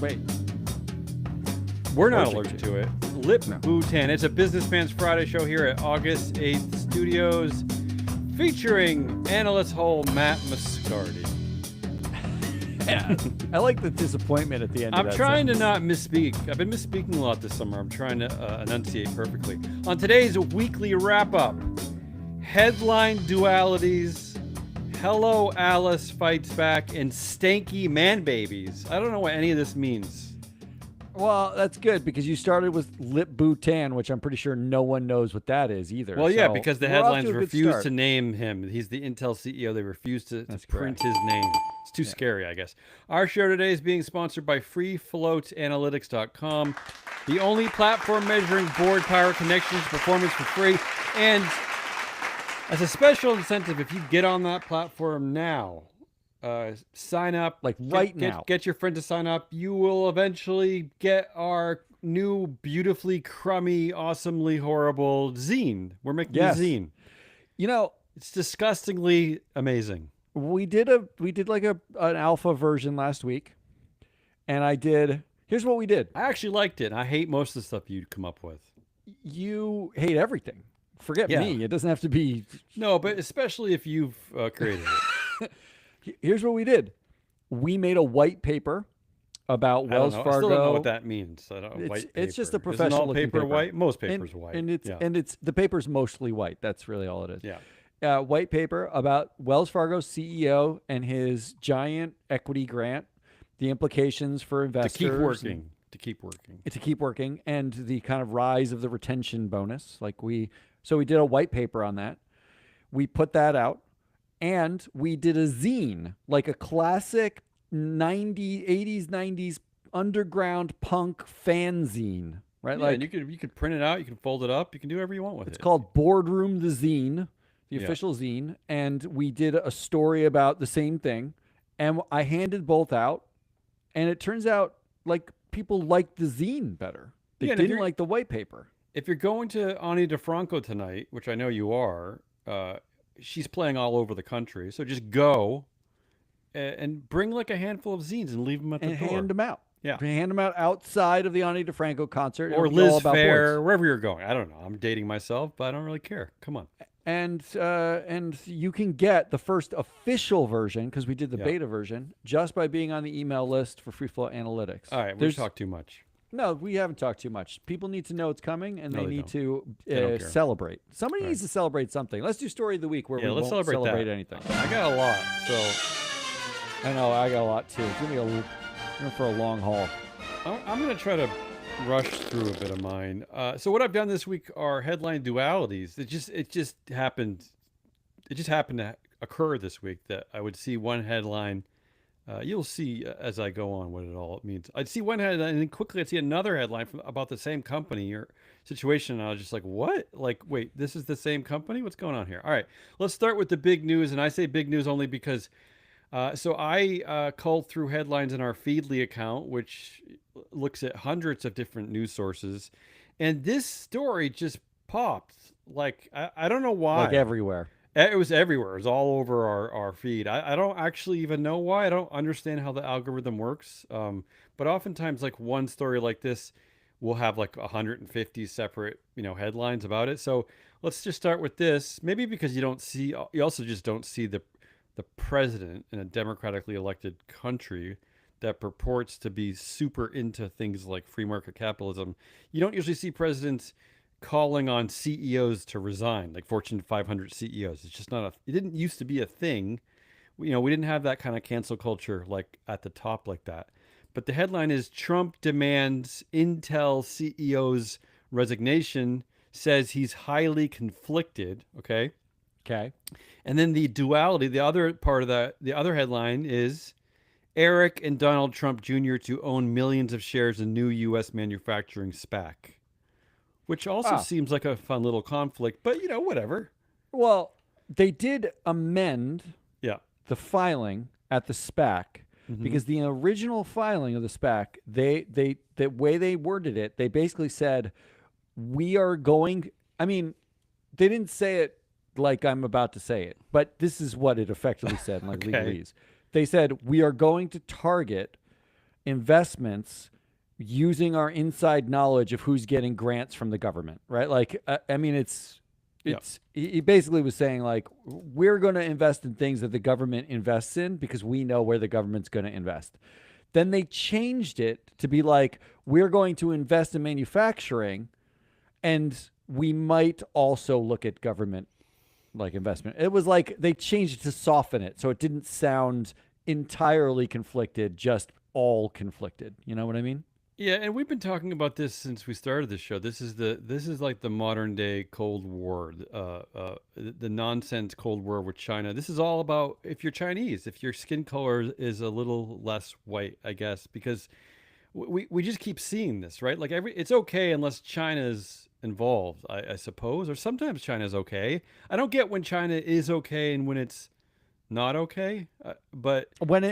Wait. We're not allergic to it. Lip No. Bhutan. It's a Businessman's Friday show here at August 8th Studios, featuring analyst hole Matt Moscardi. I like the disappointment at the end of I'm that trying sentence. to not misspeak. I've been misspeaking a lot this summer. I'm trying to enunciate perfectly. On today's weekly wrap-up, headline dualities, Hello Alice fights back, and stanky man babies. I don't know what any of this means. Well, that's good because you started with Lip Bhutan, which I'm pretty sure no one knows what that is either. Well, yeah, So because the we're off headlines to a good refuse start. to name him. He's the Intel CEO. They refuse to That's print correct. his name. It's too scary, I guess. Our show today is being sponsored by FreeFloatAnalytics.com, the only platform measuring board power, connections, performance for free. And as a special incentive, if you get on that platform now, sign up. Like right now. Get your friend to sign up. You will eventually get our new, beautifully crummy, awesomely horrible zine. We're making Yes. a zine. You know, It's disgustingly amazing. we did like an alpha version last week, and here's what we did. I actually liked it. I hate most of the stuff you'd come up with. You hate everything. Forget Yeah. me. It doesn't have to be. No, but especially if you've created it. Here's what we did. We made a white paper about Wells I don't know. Fargo. I still don't know what that means. I don't. It's- White it's just paper. a Isn't all professional looking paper paper. white? Most and, paper's white. and it's yeah. and it's the paper's mostly white. That's really all it is. yeah. White paper about Wells Fargo CEO and his giant equity grant, the implications for To investors, keep working. To keep working. to keep working, and the kind of rise of the retention bonus. So we did a white paper on that. We put that out, and we did a zine, like a classic 80s, 90s underground punk fanzine, right? Yeah, like and you could print it out. You can fold it up. You can do whatever you want with it's it. called Boardroom the Zine, the Yeah. official zine, and we did a story about the same thing, and I handed both out, and it turns out like people liked the zine better. They Yeah, and if didn't you're- like the white paper. If you're going to Ani DeFranco tonight, which I know you are, she's playing all over the country. So just go and bring like a handful of zines and leave them at the And door. hand them out. Yeah. Hand them out outside of the Ani DeFranco concert. Or It'll be all Liz about Fair, boards. wherever you're going. I don't know. I'm dating myself, but I don't really care. Come on. And you can get the first official version, because we did the Yeah. beta version, just by being on the email list for Free Flow Analytics. All right, we There's- talk too much. No, we haven't talked too much. People need to know it's coming, and No, they they need don't. to They don't care. celebrate. Somebody Right. needs to celebrate something. Let's do story of the week where Yeah, we let's won't celebrate that. anything. I got a lot. So I know I got a lot too. It's gonna be we're in for a long haul. I'm going to try to rush through a bit of mine. So what I've done this week are headline dualities. It just happened to occur this week that I would see one headline. You'll see as I go on what it all means. I'd see one headline and then quickly I'd see another headline about the same company or situation. And I was just like, what? Like, wait, this is the same company? What's going on here? All right, let's start with the big news. And I say big news only because so I culled through headlines in our Feedly account, which looks at hundreds of different news sources. And this story just popped. Like, I don't know why. Like everywhere. It was everywhere. It was all over our feed. I don't actually even know why. I don't understand how the algorithm works. But oftentimes, like one story like this will have like 150 separate, headlines about it. So let's just start with this. Maybe because you also just don't see the president in a democratically elected country that purports to be super into things like free market capitalism. You don't usually see presidents calling on CEOs to resign, like Fortune 500 CEOs. It's just not it didn't used to be a thing. We didn't have that kind of cancel culture like at the top like that. But the headline is Trump demands Intel CEO's resignation, says he's highly conflicted. Okay. Okay. And then the duality, the other part of that, the other headline is Eric and Donald Trump Jr. to own millions of shares in new U.S. manufacturing SPAC. Which also seems like a fun little conflict, but whatever. Well, they did amend Yeah. the filing at the SPAC because the original filing of the SPAC, the way they worded it, they basically said, we are going, I mean, they didn't say it like I'm about to say it, but this is what it effectively said in like Okay. legalese. They said, we are going to target investments using our inside knowledge of who's getting grants from the government, right? Like, I mean, he basically was saying like, we're going to invest in things that the government invests in because we know where the government's going to invest. Then they changed it to be like, we're going to invest in manufacturing and we might also look at government like investment. It was like they changed it to soften it so it didn't sound entirely conflicted, just all conflicted. You know what I mean? Yeah, and we've been talking about this since we started the show. This is like the modern day Cold War, the nonsense Cold War with China. This is all about if you're Chinese, if your skin color is a little less white, I guess, because we just keep seeing this, right? Like it's okay unless China's involved, I suppose, or sometimes China's okay. I don't get when China is okay and when it's not okay, but when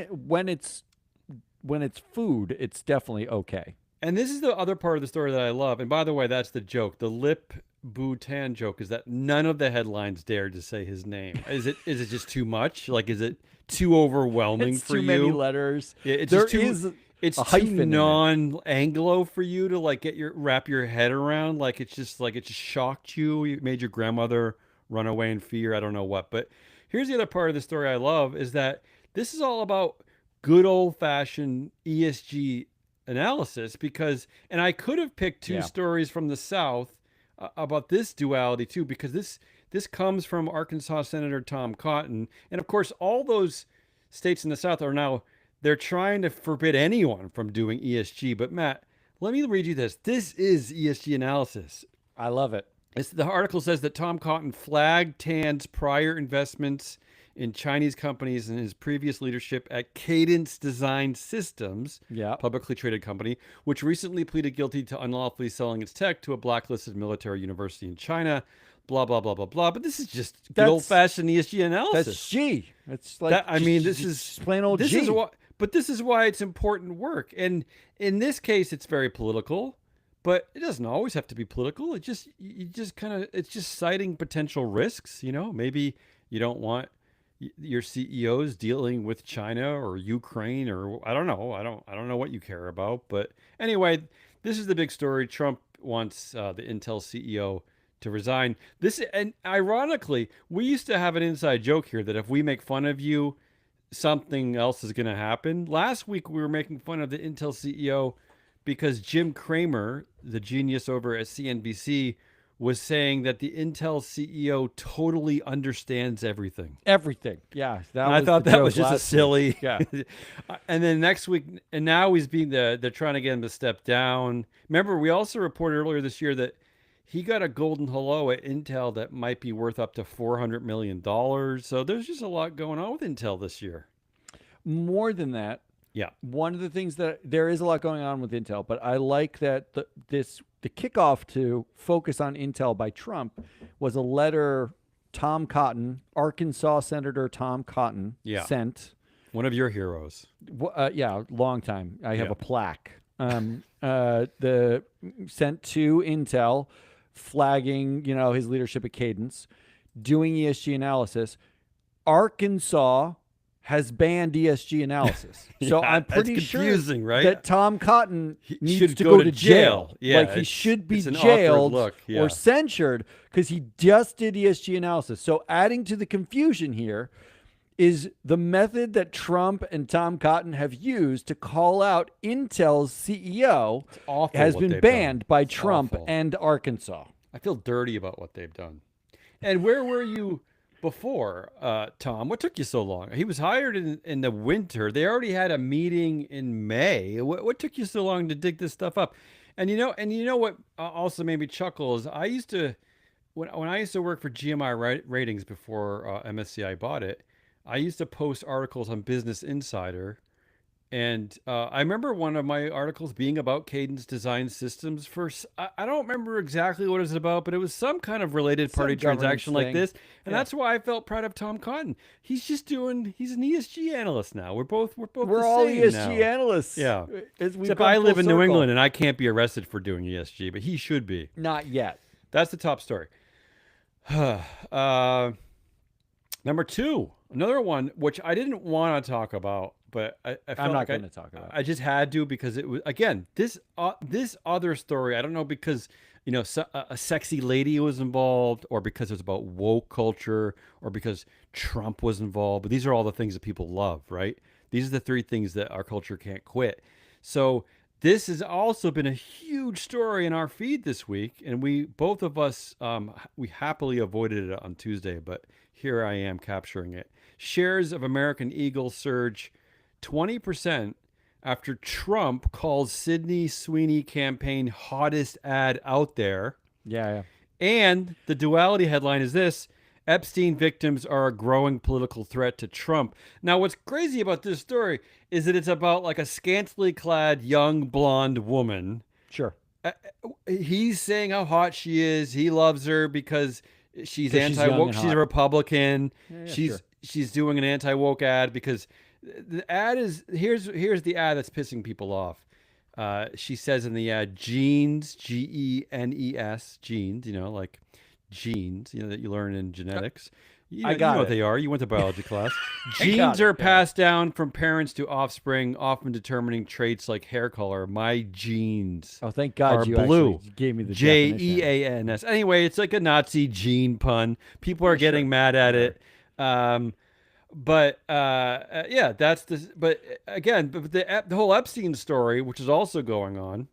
it's food, it's definitely okay. and this is the other part of the story that I love. And by the way, that's the joke. The Lip Bhutan joke is that none of the headlines dared to say his name. Is it just too much? Like, is it too overwhelming It's for too you? many letters. Yeah, it's There just too. is It's a too hyphen in it. non-Anglo for you to like wrap your head around. Like it just shocked you. You made your grandmother run away in fear. I don't know what. But here's the other part of the story I love is that this is all about good old-fashioned ESG analysis because, and I could have picked two Yeah. stories from the South about this duality too, because this comes from Arkansas Senator Tom Cotton, and of course all those states in the South are now they're trying to forbid anyone from doing ESG. But Matt, let me read you this. This is ESG analysis. I love it. The article says that Tom Cotton flagged Tan's prior investments in Chinese companies in his previous leadership at Cadence Design Systems, Yeah. publicly traded company, which recently pleaded guilty to unlawfully selling its tech to a blacklisted military university in China. Blah blah blah blah blah. But this is just good That's- old-fashioned ESG analysis. That's G. It's like That- I mean, just- this just plain old this G. is what, but this is why it's important work. And in this case, it's very political, but it doesn't always have to be political. You just kind of, it's just citing potential risks. You know, maybe you don't want your CEOs dealing with China or Ukraine or I don't know. I don't know what you care about. But anyway, this is the big story. Trump wants the Intel CEO to resign. And ironically, we used to have an inside joke here that if we make fun of you, something else is going to happen. Last week, we were making fun of the Intel CEO because Jim Cramer, the genius over at CNBC, was saying that the Intel CEO totally understands everything. Everything. Yeah. And I was thought the that joke was just a last silly. week. Yeah. And then next week, and now he's being they're trying to get him to step down. Remember, we also reported earlier this year that he got a golden hello at Intel that might be worth up to $400 million. So there's just a lot going on with Intel this year. More than that, Yeah. one of the things that there is a lot going on with Intel, but I like that the kickoff to focus on Intel by Trump was a letter Tom Cotton, Arkansas Senator Tom Cotton, Yeah. sent. One of your heroes. Yeah, long time. I have Yeah. a plaque. The sent to Intel, flagging his leadership at Cadence, doing ESG analysis. Arkansas has banned ESG analysis, so Yeah, I'm that's pretty sure confusing, right? that Tom Cotton He needs should to go go to to jail. jail. Yeah, like he it's- should be it's an awkward jailed look, yeah. or censured because he just did ESG analysis. So adding to the confusion here is the method that Trump and Tom Cotton have used to call out Intel's CEO awful has what been they've banned done. by It's Trump awful. and Arkansas. I feel dirty about what they've done. And where were you before, Tom? What took you so long? He was hired in the winter. They already had a meeting in May. What took you so long to dig this stuff up? And you know what also made me chuckle is I used to when I used to work for GMI Ratings before MSCI bought it. I used to post articles on Business Insider. And I remember one of my articles being about Cadence Design Systems. I don't remember exactly what it was about, but it was some kind of related Some party transaction like governance this. thing. And Yeah. that's why I felt proud of Tom Cotton. He's an ESG analyst now. We're both We're the all same ESG now. analysts. Yeah. As we've Except come I full live in New circle. England and I can't be arrested for doing ESG, but he should be. Not yet. That's the top story. Number two, another one which I didn't want to talk about, but I I'm felt not like going to talk about I just had to because it was again this other story. I don't know because a sexy lady was involved, or because it was about woke culture, or because Trump was involved. But these are all the things that people love, right? These are the three things that our culture can't quit. So this has also been a huge story in our feed this week, and we both of us we happily avoided it on Tuesday, but here I am capturing it. Shares of American Eagle surge 20% after Trump calls Sydney Sweeney campaign hottest ad out there. Yeah. And the duality headline is this: Epstein victims are a growing political threat to Trump. Now, what's crazy about this story is that it's about like a scantily clad young blonde woman. Sure. He's saying how hot she is. He loves her because she's 'Cause she's young anti-woke. and She's a hot. Republican. Yeah, she's sure. she's doing an anti-woke ad because the ad is here's the ad that's pissing people off. She says in the ad, genes, genes, genes, like genes, that you learn in genetics. I got you know what it. they are. You went to biology class. I Genes got it, are yeah. passed down from parents to offspring, often determining traits like hair color. My genes Oh, thank are God you blue. actually gave me the definition. Jeans. Anyway, it's like a Nazi gene pun. People are getting mad at it. Yeah, that's the. But again, the whole Epstein story, which is also going on,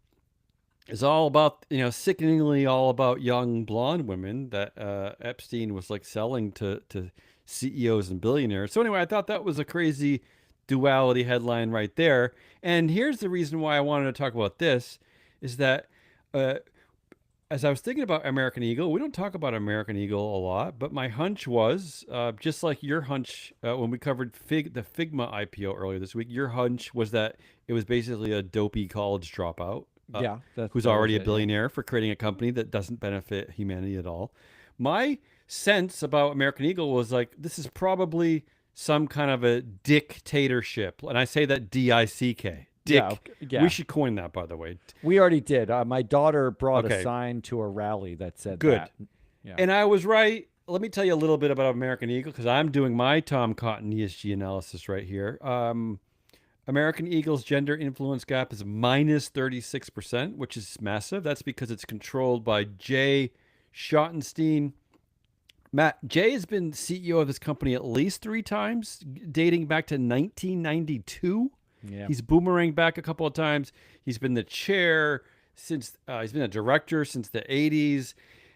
is all about sickeningly all about young blonde women that Epstein was like selling to CEOs and billionaires. So anyway, I thought that was a crazy duality headline right there. And here's the reason why I wanted to talk about this is that as I was thinking about American Eagle, we don't talk about American Eagle a lot, but my hunch was just like your hunch when we covered the Figma IPO earlier this week. Your hunch was that it was basically a dopey college dropout. Yeah, Who's that was already a it, yeah. billionaire for creating a company that doesn't benefit humanity at all. My sense about American Eagle was like, this is probably some kind of a dictatorship. And I say that D-I-C-K. Dick. Yeah, okay, yeah. We should coin that, by the way. We already did. My daughter brought Okay. a sign to a rally that said Good. that. Yeah. And I was right. Let me tell you a little bit about American Eagle because I'm doing my Tom Cotton ESG analysis right here. American Eagle's gender influence gap is minus 36%, which is massive. That's because it's controlled by Jay Schottenstein. Matt, Jay has been CEO of this company at least 3 times, dating back to 1992. Yeah. He's boomeranged back a couple of times. He's been the chair since, he's been a director since the 80s.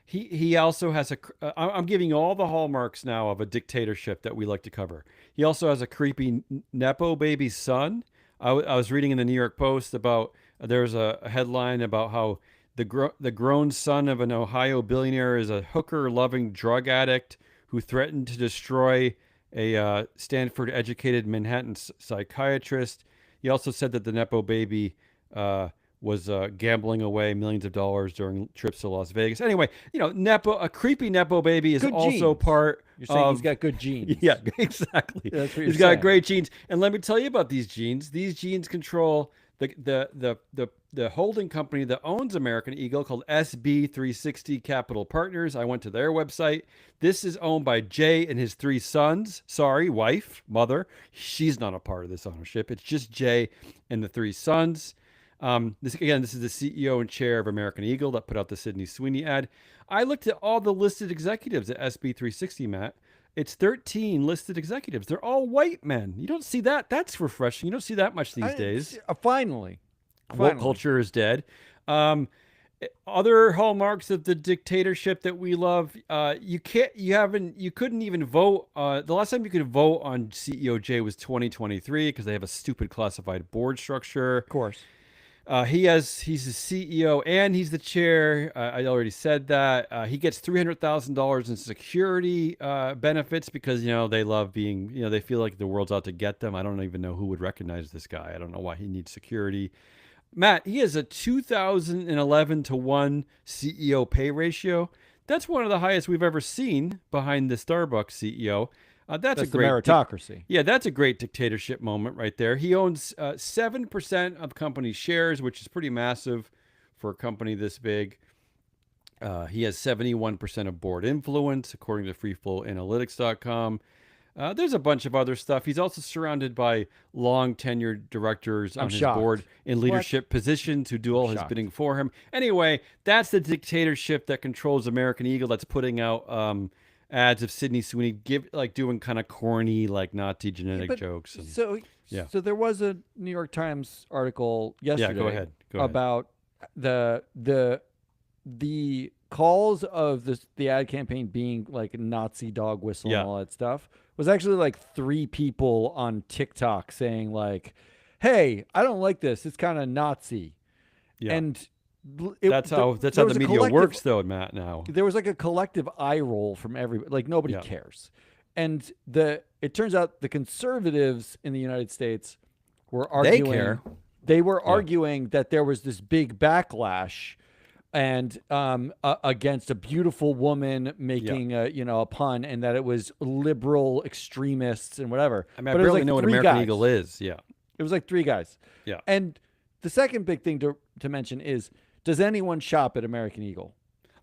He also has I'm giving you all the hallmarks now of a dictatorship that we like to cover. He also has a creepy Nepo baby son. I was reading in the New York Post about, there's a headline about how the grown son of an Ohio billionaire is a hooker-loving drug addict who threatened to destroy a Stanford-educated Manhattan psychiatrist. He also said that the Nepo baby was gambling away millions of dollars during trips to Las Vegas. Anyway, a creepy Nepo baby is Good also genes. part You're saying of. he's got good genes. Yeah, exactly. That's what you're He's got saying. great genes. And let me tell you about these genes. These genes control the holding company that owns American Eagle called SB360 Capital Partners. I went to their website. This is owned by Jay and his 3 sons. Sorry, wife, mother. She's not a part of this ownership. It's just Jay and the 3 sons. This is the CEO and chair of American Eagle that put out the Sydney Sweeney ad. I looked at all the listed executives at SB360, Matt. It's 13 listed executives. They're all white men. You don't see that. That's refreshing. You don't see that much these days. Finally. Woke culture is dead. Other hallmarks of the dictatorship that we love. You couldn't even vote. The last time you could vote on CEO Jay was 2023 because they have a stupid classified board structure. Of course. He's the CEO and he's the chair. I already said that. He gets $300,000 in security benefits because they love being. They feel like the world's out to get them. I don't even know who would recognize this guy. I don't know why he needs security. Matt, he has a 2011 to 1 CEO pay ratio. That's one of the highest we've ever seen behind the Starbucks CEO. That's a the great meritocracy. Yeah, that's a great dictatorship moment right there. He owns 7% of company shares, which is pretty massive for a company this big. He has 71% of board influence, according to freeflowanalytics.com. There's a bunch of other stuff. He's also surrounded by long tenured directors I'm on his board shocked. in What? leadership positions who do I'm all his shocked. bidding for him. Anyway, that's the dictatorship that controls American Eagle. That's putting out ads of Sydney Sweeney doing kind of corny like Nazi Yeah, genetic but jokes and so yeah, so there was a New York Times article yeah. Go yesterday ahead, go ahead. about the calls of the ad campaign being like a Nazi dog whistle and Yeah, all that stuff was actually like three people on TikTok saying like, "Hey, I don't like this. It's kind of Nazi." yeah. And That's there how the was a media collective works, though, Matt. Now, there was like a collective eye roll from everybody. Like nobody yeah, cares. And it turns out the conservatives in the United States were they arguing care. they were Yeah, arguing that there was this big backlash and against a beautiful woman yeah. making a pun, and that it was liberal extremists and whatever. I mean, I But it was barely like know what three American Eagle guys. is. Yeah, It was like three guys. yeah. And the second big thing to mention is, does anyone shop at American Eagle?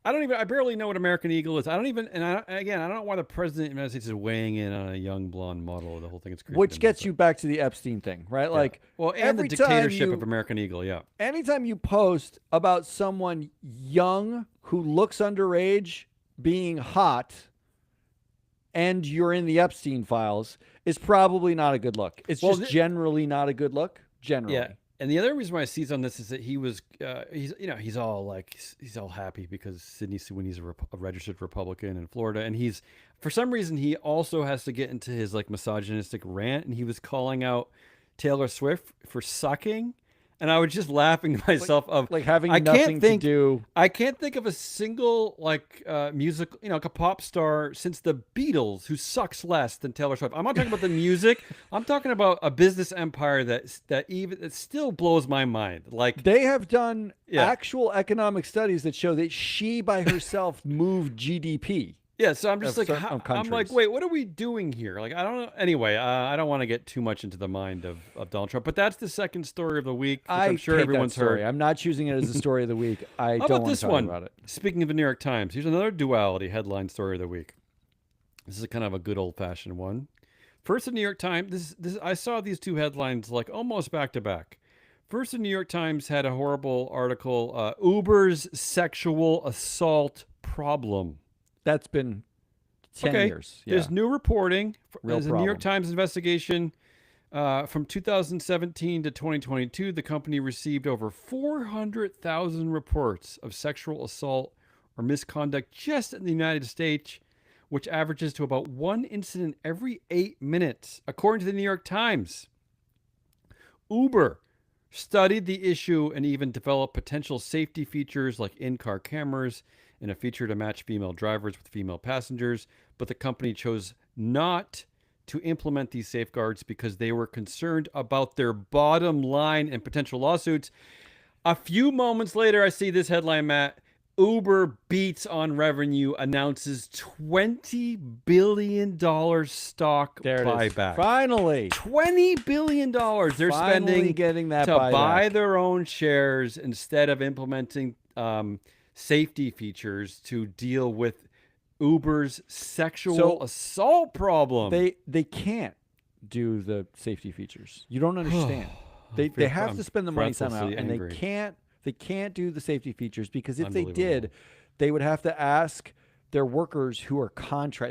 I barely know what American Eagle is. I don't even, and again, I don't know why the president of the United States is weighing in on a young blonde model. The whole thing is creepy to Which me. gets But you back to the Epstein thing, right? yeah, Like well, and the every time dictatorship of you American Eagle. Yeah, anytime you post about someone young who looks underage being hot and you're in the Epstein files is probably not a good look. It's well, just generally not a good look. yeah. Generally. And the other reason why I seized on this is that he's all like he's all happy because Sidney Sweeney's a registered Republican in Florida, and he's for some reason he also has to get into his like misogynistic rant, and he was calling out Taylor Swift for sucking, and I was just laughing to Like myself of like having I can't nothing to think do. I can't think of a single like music, like a pop star since the Beatles who sucks less than Taylor Swift. I'm not talking about the music. I'm talking about a business empire that still blows my mind. Like, They have done yeah, actual economic studies that show that she by herself moved GDP yeah. So I'm just of like, certain I'm like, countries. wait, what are we doing here? Like, I don't know. Anyway, I don't want to get too much into the mind of Donald Trump, but that's the second story of the week, which I'm I sure hate that everyone's story. heard. I'm not choosing it as the story of the week. I How don't about want to this talk one? about it. Speaking of the New York Times, here's another duality headline story of the week. This is kind of a good old fashioned one. First, the New York Times. This I saw these two headlines like almost back to back. First, the New York Times had a horrible article: Uber's sexual assault problem. That's been 10 Okay, years. there's Yeah. new reporting. Real There's a New York problem. Times investigation from 2017 to 2022. The company received over 400,000 reports of sexual assault or misconduct just in the United States, which averages to about one incident every 8 minutes, according to the New York Times. Uber studied the issue and even developed potential safety features like in car cameras and a feature to match female drivers with female passengers. But the company chose not to implement these safeguards because they were concerned about their bottom line and potential lawsuits. A few moments later, I see this headline, Matt. Uber beats on revenue, announces $20 billion stock There it is. buyback. Finally. $20 billion they're Finally spending getting that to buy buyback. their own shares instead of implementing safety features to deal with Uber's sexual So assault problem. they can't do the safety features. You don't understand. They have I'm to spend the money somehow, breathlessly and angry. they can't do the safety features because if they Unbelievable. did, they would have to ask their workers who are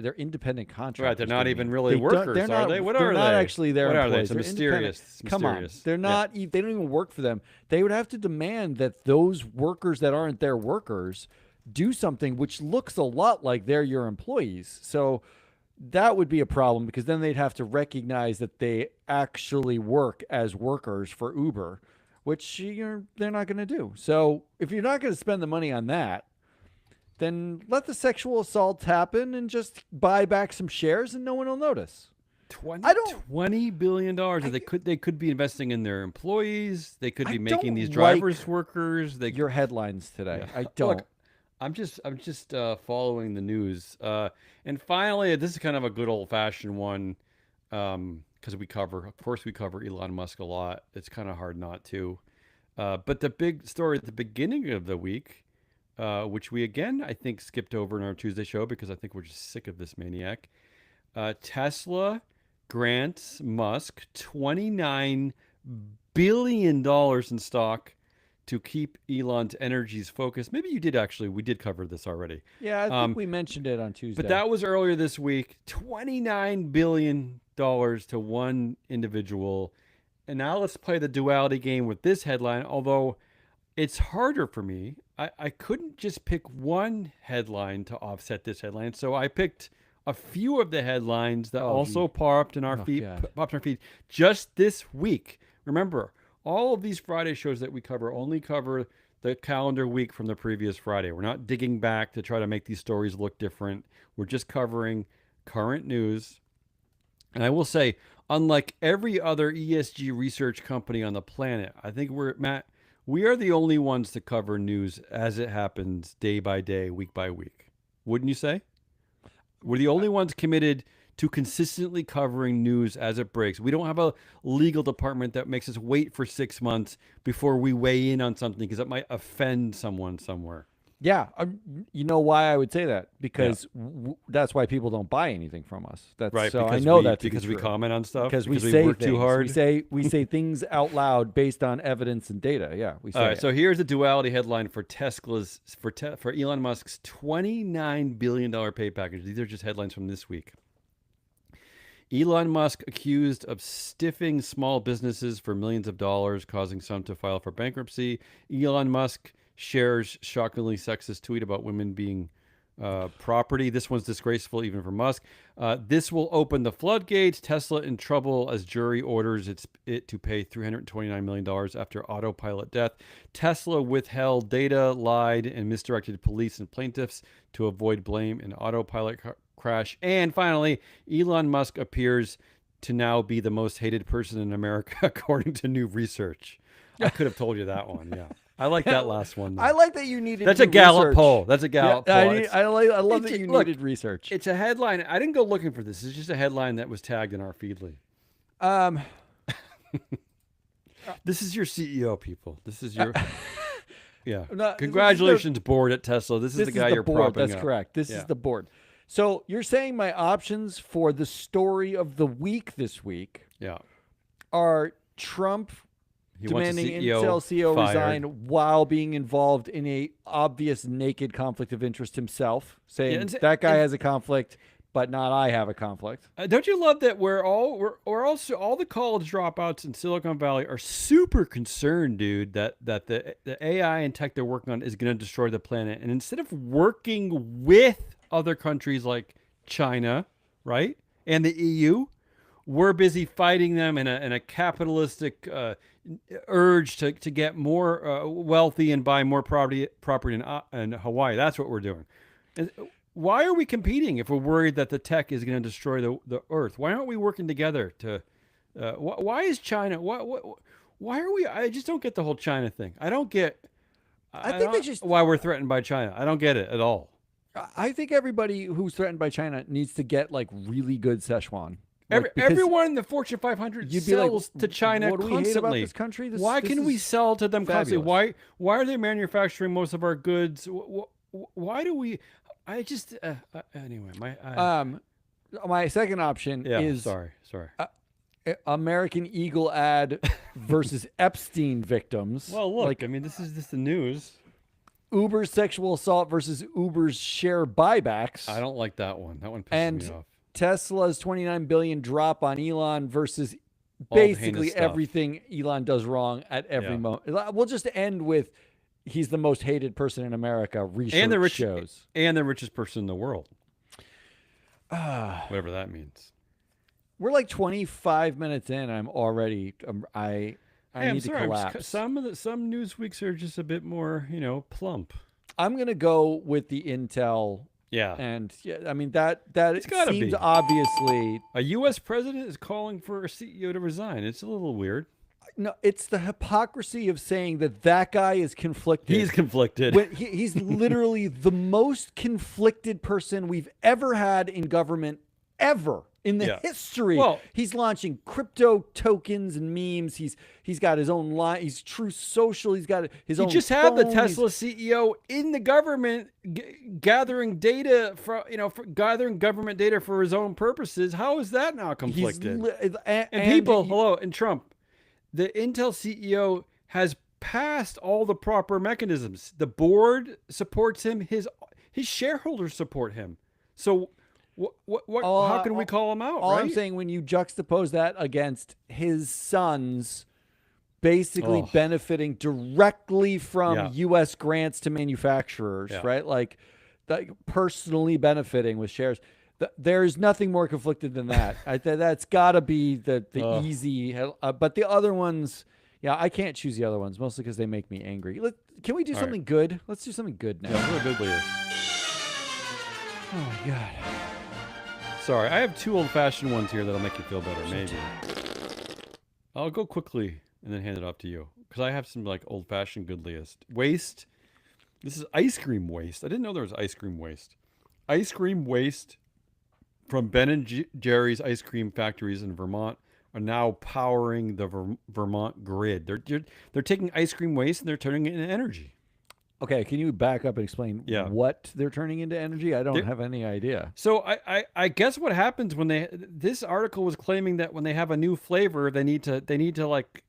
they're independent contractors. Right, they're not to even me. really They don't- workers, they're are not, they? What they're are not they? actually their What are they? employees. It's They're independent. mysterious. It's Come on, mysterious. they're Yeah. not. They don't even work for them. They would have to demand that those workers that aren't their workers do something which looks a lot like they're your employees. So that would be a problem because then they'd have to recognize that they actually work as workers for Uber, which they're not going to do. So if you're not going to spend the money on that, then let the sexual assault happen and just buy back some shares and no one will notice. 20, I don't- $20 billion. They could be investing in their employees. They could I be making don't these like drivers workers. They Your headlines today. I Look, don't. I'm just following the news. And finally, this is kind of a good old fashioned one because of course, we cover Elon Musk a lot. It's kind of hard not to. But the big story at the beginning of the week, which we again I think skipped over in our Tuesday show because I think we're just sick of this maniac. Tesla grants Musk $29 billion in stock to keep Elon's energies focused. Maybe you did actually. We did cover this already. Yeah, I think we mentioned it on Tuesday. But that was earlier this week. $29 billion to one individual. And now let's play the duality game with this headline, although it's harder for me. I couldn't just pick one headline to offset this headline. So I picked a few of the headlines that also popped in our feed just this week. Remember, all of these Friday shows that we cover only cover the calendar week from the previous Friday. We're not digging back to try to make these stories look different. We're just covering current news. And I will say, unlike every other ESG research company on the planet, I think we are the only ones to cover news as it happens day by day, week by week. Wouldn't you say? We're the only ones committed to consistently covering news as it breaks. We don't have a legal department that makes us wait for 6 months before we weigh in on something because it might offend someone somewhere. Yeah. You know why I would say that? Because that's why people don't buy anything from us. That's right. So because I know that because we comment on stuff. Because we work things. too hard. We say things out loud based on evidence and data. Yeah. We say All right. So here's a duality headline for for Elon Musk's $29 billion pay package. These are just headlines from this week. Elon Musk accused of stiffing small businesses for millions of dollars, causing some to file for bankruptcy. Elon Musk shares shockingly sexist tweet about women being property. This one's disgraceful even for Musk. This will open the floodgates. Tesla in trouble as jury orders it to pay $329 million after autopilot death. Tesla withheld data, lied, and misdirected police and plaintiffs to avoid blame in autopilot crash. And finally, Elon Musk appears to now be the most hated person in America, according to new research. I could have told you that one. Yeah. I like that last one. Though. I like that you needed. That's a Gallup poll. That's a Gallup poll. I love that you needed research. It's a headline. I didn't go looking for this. It's just a headline that was tagged in our Feedly. This is your CEO, people. This is your. Yeah. No, congratulations, board at Tesla. This is the guy you're propping up. That's correct. This is the board. So you're saying my options for the story of the week this week are Trump demanding Intel CEO resign while being involved in a obvious naked conflict of interest himself, saying that guy has a conflict, but not I have a conflict. Don't you love that we're also all the college dropouts in Silicon Valley are super concerned, dude, that the AI and tech they're working on is going to destroy the planet, and instead of working with other countries like China, right, and the EU, we're busy fighting them in a capitalistic urge to get more wealthy and buy more property in Hawaii. That's what we're doing. And why are we competing if we're worried that the tech is going to destroy the earth? Why aren't we working together to? Why is China? Why are we? I just don't get the whole China thing. I don't get. I think why we're threatened by China. I don't get it at all. I think everybody who's threatened by China needs to get like really good Szechuan. Everyone in the Fortune 500 sells to China what constantly. We hate about this country? Why can we sell to them constantly? Why are they manufacturing most of our goods? Why do we? I just anyway. My second option is sorry. American Eagle ad versus Epstein victims. Well, look, I mean, this is just the news. Uber's sexual assault versus Uber's share buybacks. I don't like that one. That one pisses me off. Tesla's $29 billion drop on Elon versus basically everything Elon does wrong at every moment. We'll just end with he's the most hated person in America. Research shows. And the richest person in the world. Whatever that means. We're like 25 minutes in. I'm already. I need to collapse. Some news weeks are just a bit more, plump. I'm gonna go with the Intel. Yeah, and I mean that seems obviously a U.S. president is calling for a CEO to resign. It's a little weird. No, it's the hypocrisy of saying that guy is conflicted. He's conflicted. He's literally the most conflicted person we've ever had in government ever. in the Yeah. history. Well, He's launching crypto tokens and memes. He's got his own line. He's True Social. He's got his he own just had the phone. Tesla CEO in the government gathering data gathering government data for his own purposes. How is that now conflicted? And people, hello, and Trump, the Intel CEO has passed all the proper mechanisms. The board supports him. His shareholders support him. So what how can we call him out, All right? I'm saying, when you juxtapose that against his sons basically benefiting directly from U.S. grants to manufacturers, right? Like personally benefiting with shares. There's nothing more conflicted than that. That's got to be the easy. But the other ones, yeah, I can't choose the other ones, mostly because they make me angry. Can we do something good? Let's do something good now. Yeah, what a good list. Oh, my God. Sorry, I have 2 old-fashioned ones here that'll make you feel better, maybe. I'll go quickly and then hand it off to you, because I have some like old-fashioned good list. Waste. This is ice cream waste. I didn't know there was ice cream waste. Ice cream waste from Ben and Jerry's ice cream factories in Vermont are now powering the Vermont grid. They're taking ice cream waste and they're turning it into energy. Okay, can you back up and explain what they're turning into energy? I don't have any idea. So I guess what happens when this article was claiming that when they have a new flavor, they need to like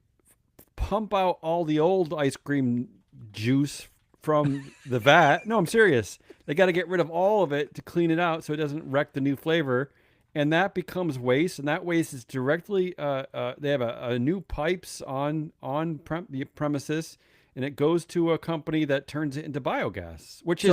pump out all the old ice cream juice from the vat. No, I'm serious. They got to get rid of all of it to clean it out so it doesn't wreck the new flavor. And that becomes waste, and that waste is directly. They have a new pipes on the premises, and it goes to a company that turns it into biogas, which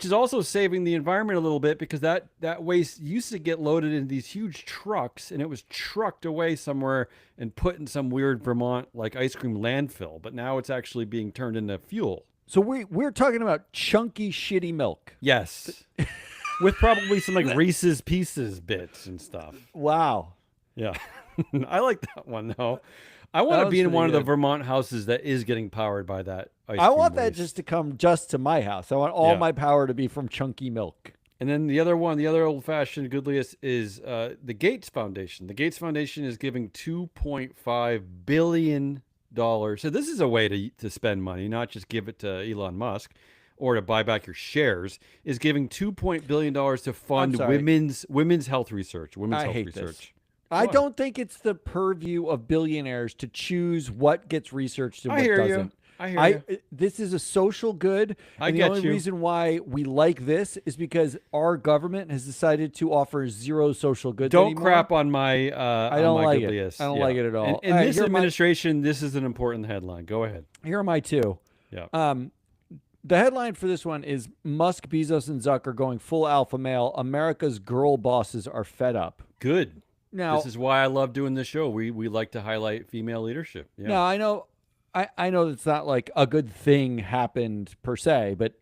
is also saving the environment a little bit, because that waste used to get loaded in these huge trucks, and it was trucked away somewhere and put in some weird Vermont like ice cream landfill. But now it's actually being turned into fuel. So we're talking about chunky, shitty milk. Yes. With probably some like Reese's Pieces bits and stuff. Wow. Yeah. I like that one though. I want to be in one of the Vermont houses that is getting powered by that ice cream I want that waste. just to come just to my house. I want all my power to be from chunky milk. And then the other old-fashioned goodliest is the Gates Foundation. The Gates Foundation is giving $2.5 billion. So this is a way to spend money, not just give it to Elon Musk or to buy back your shares, is giving $2 billion to fund women's health research. I hate this. I don't think it's the purview of billionaires to choose what gets researched and what doesn't. I hear you. This is a social good. I And the get only you. reason why we like this is because our government has decided to offer zero social goods Don't anymore. crap on my I don't like it. goodliest. I don't like it at all. In All right, this here are my- administration, this is an important headline. Go ahead. Here are my two. Yeah. The headline for this one is Musk, Bezos, and Zuck are going full alpha male. America's girl bosses are fed up. Good. Now, This is why I love doing this show. We like to highlight female leadership. Yeah. now I know it's not like a good thing happened per se, but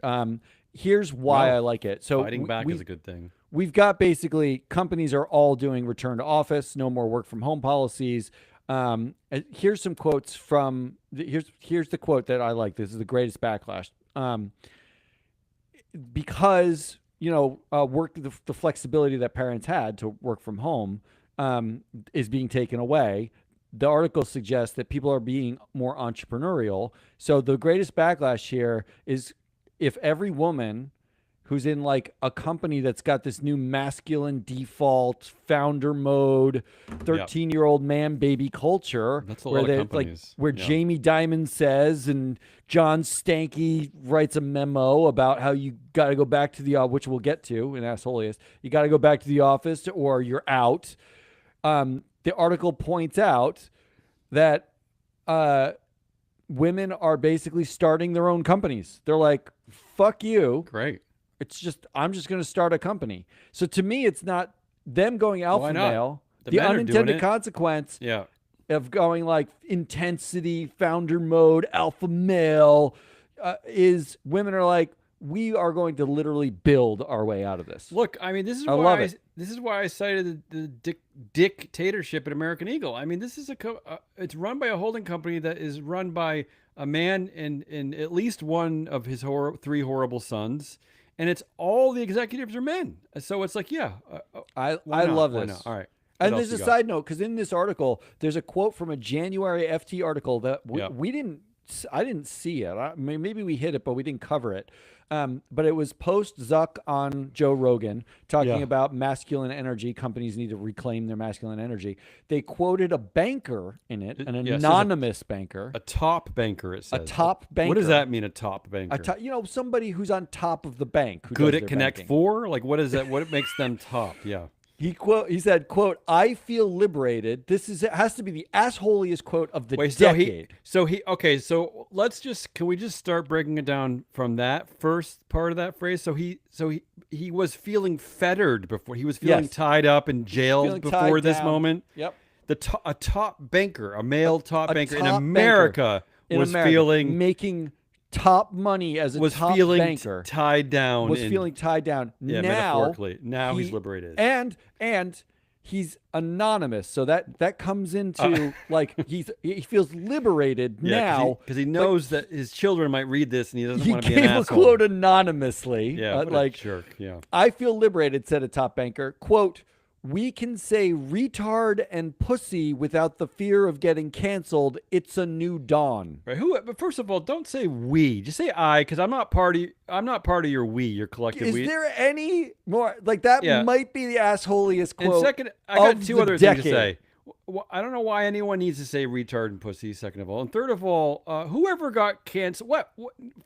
here's why I like it. So fighting back is a good thing. We've got basically companies are all doing return to office, no more work from home policies. Here's some quotes from here's the quote that I like. This is the greatest backlash. Because the flexibility that parents had to work from home is being taken away. The article suggests that people are being more entrepreneurial. So the greatest backlash here is if every woman who's in like a company that's got this new masculine default founder mode 13-year-old man baby culture, That's a lot of companies. where Jamie Dimon says and John Stanky writes a memo about how you got to go back to the which we'll get to in Assholiest. You got to go back to the office or you're out. The article points out that women are basically starting their own companies. They're like, fuck you. Great. It's just, I'm just going to start a company. So to me, it's not them going alpha male. The men are doing unintended it. consequence Yeah. of going like intensity, founder mode, alpha male is women are like, we are going to literally build our way out of this. Look, I mean, this is why I cited the dictatorship at American Eagle. I mean, this is it's run by a holding company that is run by a man and at least one of his 3 horrible sons, and it's all the executives are men. So it's like, yeah, why I not? love Why this. not? All right. What And else there's you a got? side note because in this article, there's a quote from a January FT article that Yeah. we didn't. I didn't see it. Maybe we hit it, but we didn't cover it. But it was post Zuck on Joe Rogan talking Yeah. about masculine energy. Companies need to reclaim their masculine energy. They quoted a banker in it, an Yeah, it says anonymous banker, a top banker. It says a top banker. What does that mean? A top banker? Somebody who's on top of the bank, who Good does at their Connect banking. Four? Like, what is that? What makes them top? Yeah. He said, quote, I feel liberated. It has to be the assholiest quote of the Wait, decade. okay, so can we just start breaking it down from that first part of that phrase? He was feeling fettered before. He was feeling Yes. tied up and jailed Feeling before tied this down. moment. Yep. A top banker, a male top A banker in top America In was America, feeling making top money as a was top feeling banker. tied down. Was feeling tied down. Yeah, now, metaphorically. Now he's he- liberated. And he's anonymous, so that comes into like he feels liberated now. because he knows that his children might read this and he doesn't He want to be an gave a asshole. quote anonymously. Yeah, what a like jerk. Yeah. I feel liberated, said a top banker. Quote, we can say retard and pussy without the fear of getting canceled. It's a new dawn. Right. But first of all, don't say we. Just say I, because I'm not part of your we, your collective Is we. there any more like that? Yeah. Might be the assholiest And quote. second, I got of two the other things to decade. say. I don't know why anyone needs to say retard and pussy, second of all. And third of all, whoever got canceled, what,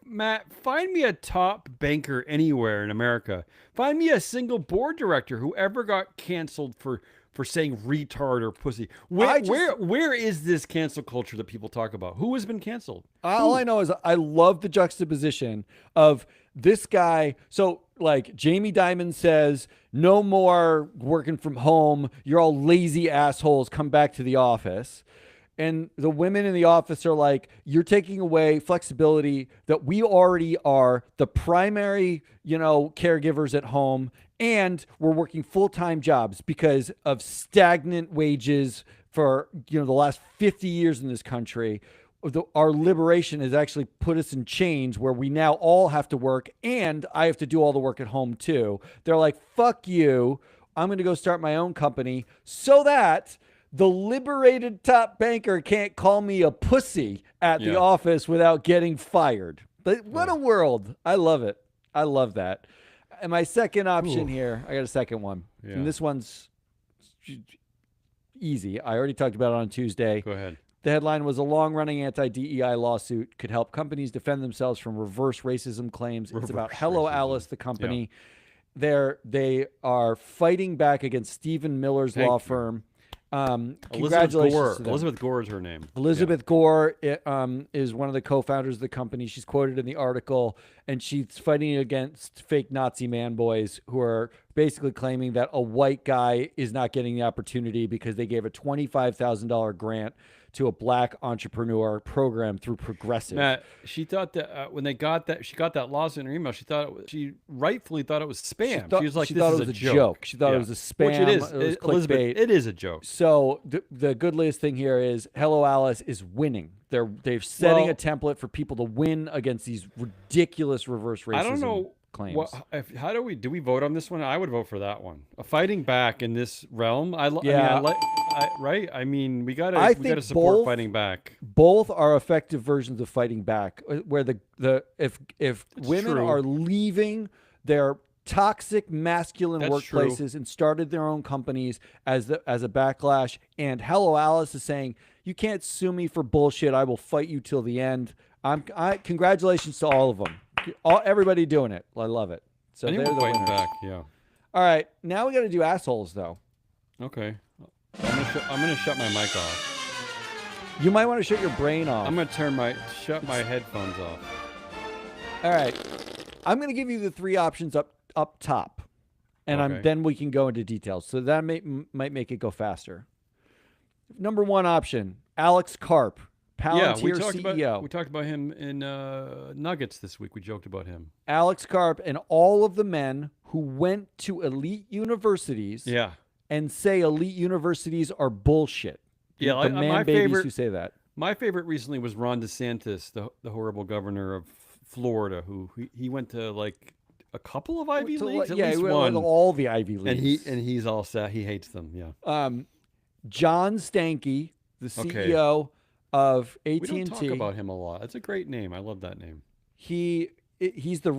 Matt, find me a top banker anywhere in America. Find me a single board director who ever got canceled for saying retard or pussy. Where is this cancel culture that people talk about? Who has been canceled? All I know is I love the juxtaposition of this guy. So, like, Jamie Dimon says, no more working from home. You're all lazy assholes. Come back to the office. And the women in the office are like, you're taking away flexibility that we already are the primary, caregivers at home. And we're working full-time jobs because of stagnant wages for, the last 50 years in this country. Our liberation has actually put us in chains where we now all have to work and I have to do all the work at home too. They're like, fuck you. I'm going to go start my own company so that the liberated top banker can't call me a pussy at the office without getting fired. But what a world. I love it. I love that. And my second option here, I got a second one. Yeah. And this one's easy. I already talked about it on Tuesday. Go ahead. The headline was a long-running anti-DEI lawsuit could help companies defend themselves from reverse racism claims. It's about Hello Alice, the company. They are fighting back against Stephen Miller's law firm. Congratulations to them. Elizabeth Gore is her name. Elizabeth Gore is one of the co-founders of the company. She's quoted in the article, and she's fighting against fake Nazi man boys who are basically claiming that a white guy is not getting the opportunity because they gave a $25,000 grant to a black entrepreneur program through Progressive. Matt, she thought that when she got that lawsuit in her email, she rightfully thought it was spam. She was like, she this thought is it was a a joke. She thought it was a spam. Which it is. It was Elizabeth, clickbait. it is a joke. So the good latest thing here is Hello Alice is winning. They're setting a template for people to win against these ridiculous reverse racism I don't know claims. How do we vote on this one? I would vote for that one. A fighting back in this realm. Right? I mean, we gotta support both- fighting back. Both are effective versions of fighting back, where if women true. are leaving their toxic masculine That's workplaces and started their own companies as a backlash, and Hello Alice is saying, you can't sue me for bullshit. I will fight you till the end. Congratulations to all of them. Everybody doing it. I love it. So they're Anyone the fighting winners. back, yeah. All right, now we got to do assholes though. Okay. I'm gonna shut my mic off. You might want to shut your brain off. I'm gonna shut my headphones off. All right, I'm going to give you the three options up top, and Okay. then we can go into details. So that might make it go faster. Number one option: Alex Karp, Palantir we CEO. talked about him in Nuggets this week. We joked about him. Alex Karp and all of the men who went to elite universities Yeah. and say elite universities are bullshit. Yeah, the man my babies favorite- who say that. My favorite recently was Ron DeSantis, the horrible governor of Florida, who he went to like a couple of Ivy To, Leagues, at yeah, least with one. all the Ivy And Leagues. he's all set. He hates them. Yeah. John Stankey, the Okay. CEO of We don't talk AT&T. about him a lot. That's a great name. I love that name. He's it's the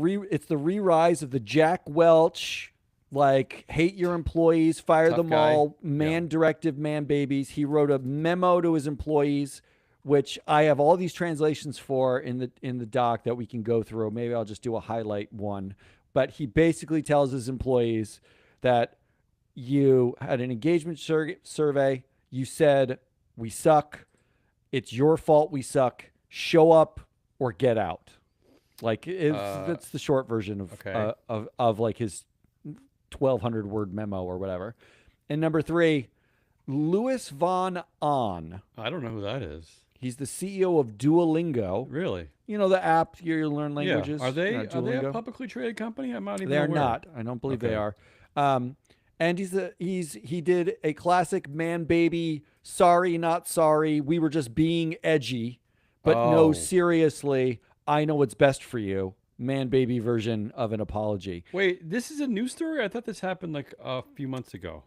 re-rise of the Jack Welch, like, hate your employees, fire Tough them guy. all, Yeah. man directive, man babies. He wrote a memo to his employees, which I have all these translations for in the doc that we can go through. Maybe I'll just do a highlight one. But he basically tells his employees that you had an engagement survey. You said, we suck. It's your fault we suck. Show up or get out. Like, that's the short version of, Okay. of like his 1,200 word memo or whatever. And number 3, Louis Von Ahn. I don't know who that is. He's the CEO of Duolingo. Really? You know, the app you learn languages. Yeah. Are they a Duolingo? publicly traded company? I'm not even They are aware. not. I don't believe they Okay. are. And he did a classic man baby, sorry, not sorry. We were just being edgy, but no, Oh. seriously, I know what's best for you. Man baby version of an apology. Wait, this is a news story? I thought this happened like a few months ago.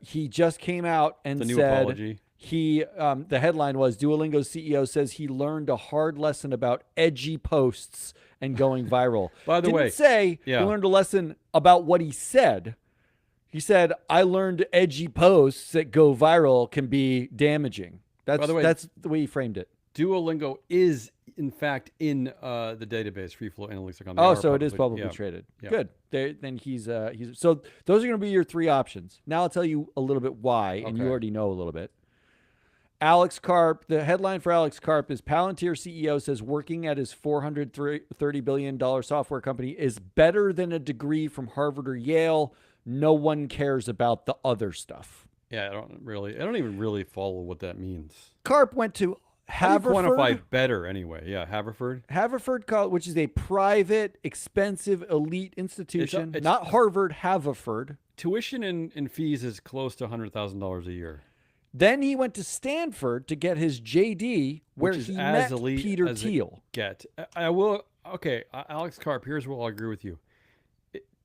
He just came out and The new said apology. the headline was Duolingo's CEO says he learned a hard lesson about edgy posts and going viral. By the Didn't way, say yeah. he learned a lesson about what he said. He said, I learned edgy posts that go viral can be damaging. By the way- That's the way he framed it. Duolingo is, in fact, in the database FreeFlow Analytics. Oh, so it is publicly yeah. traded. Yeah. Good. Then he's so those are going to be your 3 options. Now I'll tell you a little bit why, and you Okay. already know a little bit. Alex Karp, the headline for Alex Karp is Palantir CEO says working at his $430 billion software company is better than a degree from Harvard or Yale. No one cares about the other stuff. Yeah, I don't even really follow what that means. Karp went to How do you quantify Haverford, better anyway? Yeah, Haverford. Haverford College, which is a private, expensive, elite institution. it's- Not Harvard, Haverford. Tuition and fees is close to $100,000 a year. Then he went to Stanford to get his JD, where Which is he as met elite Peter as it Thiel. Get. I will. Okay, Alex Karp. Here's where I'll agree with you.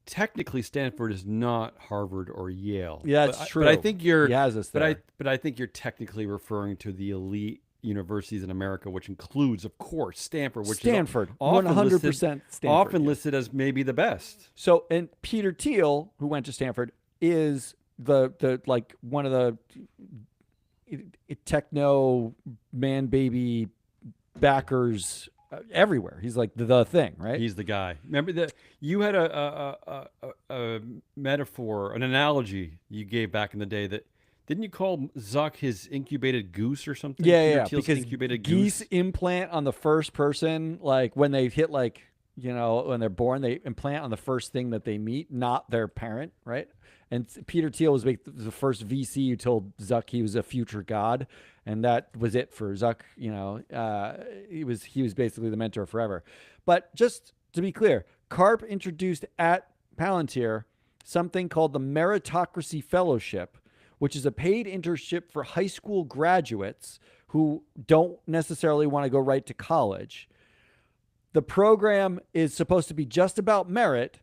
Technically, Stanford is not Harvard or Yale. Yeah, that's but true. But I think you're. He has us there. But I think you're technically referring to the elite universities in America, which includes, of course, Stanford, which Stanford, is often 100% listed, Stanford. often yeah. listed as maybe the best. So, and Peter Thiel, who went to Stanford, is the like one of the techno man baby backers everywhere. He's like the thing, right? He's the guy. Remember that you had a metaphor, an analogy you gave back in the day that didn't you call Zuck his incubated goose or something? Yeah, Peter yeah. Thiel's Because incubated geese goose. implant on the first person, like when they hit, like, you know, when they're born, they implant on the first thing that they meet, not their parent, right? And Peter Thiel was like the first VC who told Zuck he was a future god, and that was it for Zuck. You know, he was basically the mentor forever. But just to be clear, Karp introduced at Palantir something called the Meritocracy Fellowship, which is a paid internship for high school graduates who don't necessarily want to go right to college. The program is supposed to be just about merit,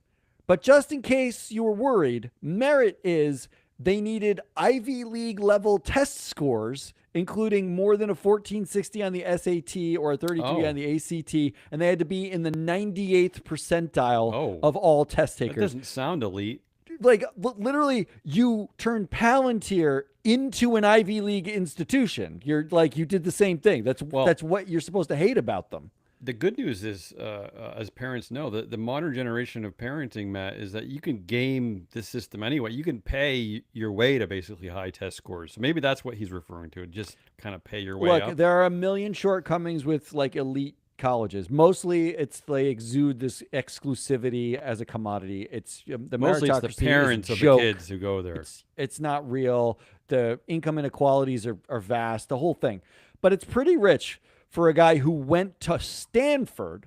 but just in case you were worried, merit is they needed Ivy League level test scores, including more than a 1460 on the SAT or a 33 Oh. on the ACT, and they had to be in the 98th percentile Oh. of all test That takers. doesn't sound elite. Like, literally, you turned Palantir into an Ivy League institution. You're like, you did the same thing. That's what you're supposed to hate about them. The good news is, as parents know, that the modern generation of parenting, Matt, is that you can game the system anyway. You can pay your way to basically high test scores. So maybe that's what he's referring to. Just kind of pay your way Look, up. there are a million shortcomings with like elite colleges. Mostly, it's they exude this exclusivity as a commodity. It's the Mostly it's meritocracy the is parents a of joke. the kids who go there. It's not real. The income inequalities are vast. The whole thing, but it's pretty rich for a guy who went to Stanford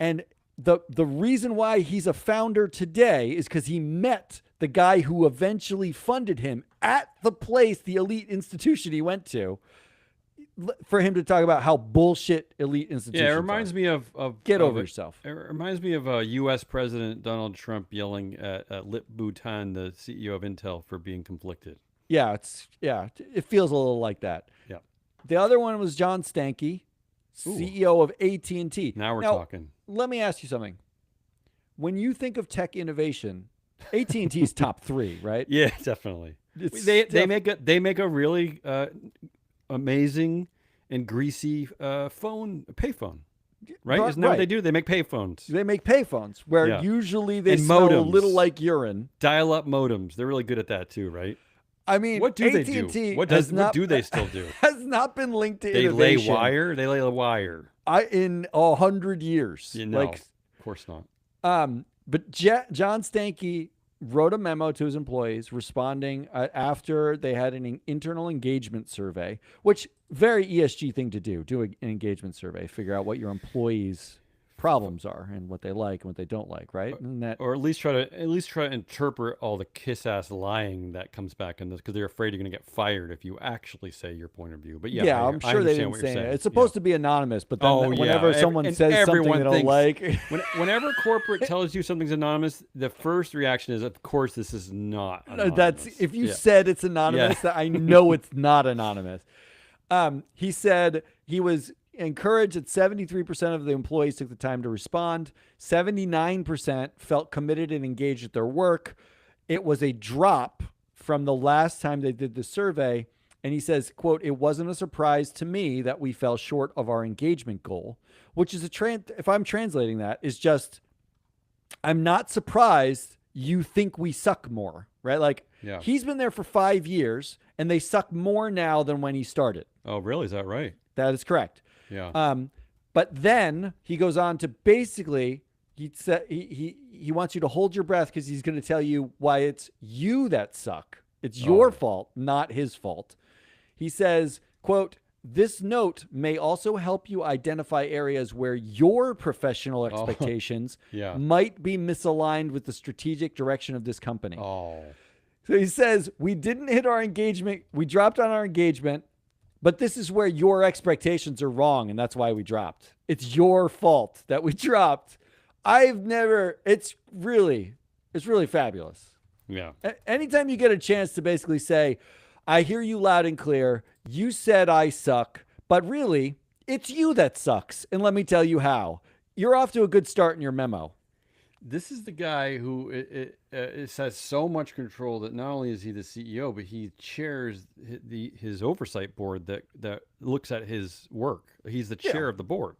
and the reason why he's a founder today is because he met the guy who eventually funded him at the elite institution he went to. for him to talk about how bullshit elite institutions Yeah, it are. reminds me of Get of over it. yourself. It reminds me of U.S. President Donald Trump yelling at Lip Bhutan, the CEO of Intel, for being conflicted. Yeah, it feels a little like that. Yeah. The other one was John Stankey, Ooh. CEO of AT&T. Now we're talking. Let me ask you something. When you think of tech innovation, AT&T is top 3, right? Yeah, definitely. It's They make a really amazing and greasy payphone. Right? Isn't that what they do? They make payphones. They make payphones where Yeah. usually they And smell a modems. little like urine. Dial-up modems. They're really good at that too, right? I mean, What do AT&T they do? What not, do they still do? has not been linked to They innovation. lay wire. They lay a wire. In 100 years. No, of course not. But John Stankey wrote a memo to his employees responding after they had an internal engagement survey, which very ESG thing to do an engagement survey, figure out what your employees' problems are and what they like and what they don't like, right? And that, Or at least try to interpret all the kiss-ass lying that comes back in this, because they're afraid you're going to get fired if you actually say your point of view. But yeah, I'm sure they didn't say it. It's supposed to be anonymous, but then whenever someone says something they don't like, whenever corporate tells you something's anonymous, the first reaction is, of course, this is not anonymous. That's if you said it's anonymous, that I know it's not anonymous. He said he was encouraged that 73% of the employees took the time to respond. 79% felt committed and engaged at their work. It was a drop from the last time they did the survey. And he says, quote, "It wasn't a surprise to me that we fell short of our engagement goal," which is if I'm translating that, is just, I'm not surprised you think we suck more, right? Like, he's been there for 5 years and they suck more now than when he started. Oh, really? Is that right? That is correct. Yeah. But then he goes on to basically, he wants you to hold your breath because he's going to tell you why it's you that suck. It's your fault, not his fault. He says, quote, "This note may also help you identify areas where your professional expectations might be misaligned with the strategic direction of this company." Oh. So he says, we didn't hit our engagement. We dropped on our engagement. But this is where your expectations are wrong, and that's why we dropped. It's your fault that we dropped. It's really fabulous. Yeah. Anytime you get a chance to basically say, I hear you loud and clear, you said I suck, but really, it's you that sucks, and let me tell you how. You're off to a good start in your memo. This is the guy who has so much control that not only is he the CEO, but he chairs his oversight board that looks at his work. He's the chair of the board.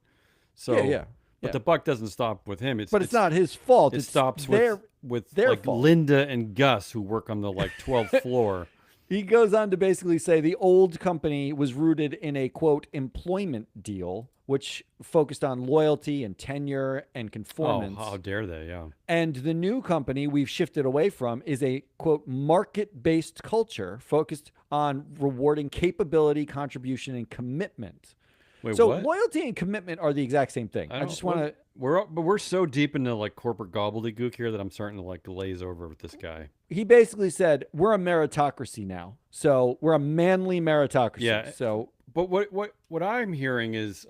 So, but the buck doesn't stop with him. It's not his fault. It stops with their like fault. Linda and Gus, who work on the 12th floor. He goes on to basically say the old company was rooted in a, quote, employment deal, which focused on loyalty and tenure and conformance. Oh, how dare they, yeah. And the new company we've shifted away from is a, quote, market-based culture focused on rewarding capability, contribution, and commitment. Wait, so what? loyalty and commitment are the exact same thing. I just want to... We're so deep into corporate gobbledygook here that I'm starting to glaze over with this guy. He basically said, we're a meritocracy now. So we're a manly meritocracy. Yeah. So... But what I'm hearing is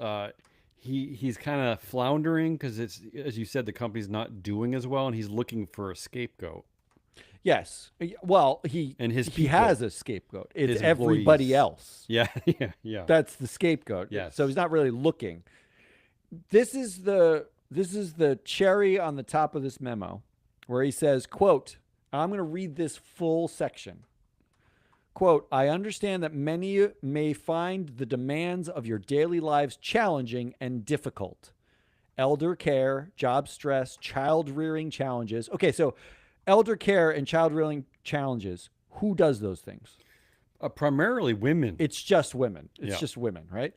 he's kind of floundering because it's, as you said, the company's not doing as well, and he's looking for a scapegoat. Yes. Well, he has a scapegoat. It's everybody else. Yeah, yeah. That's the scapegoat. Yes. So he's not really looking. This is the cherry on the top of this memo where he says, quote, I'm going to read this full section. Quote, "I understand that many may find the demands of your daily lives challenging and difficult. Elder care, job stress, child rearing challenges." Okay, so elder care and child rearing challenges. Who does those things? Primarily women. It's just women. It's just women, right?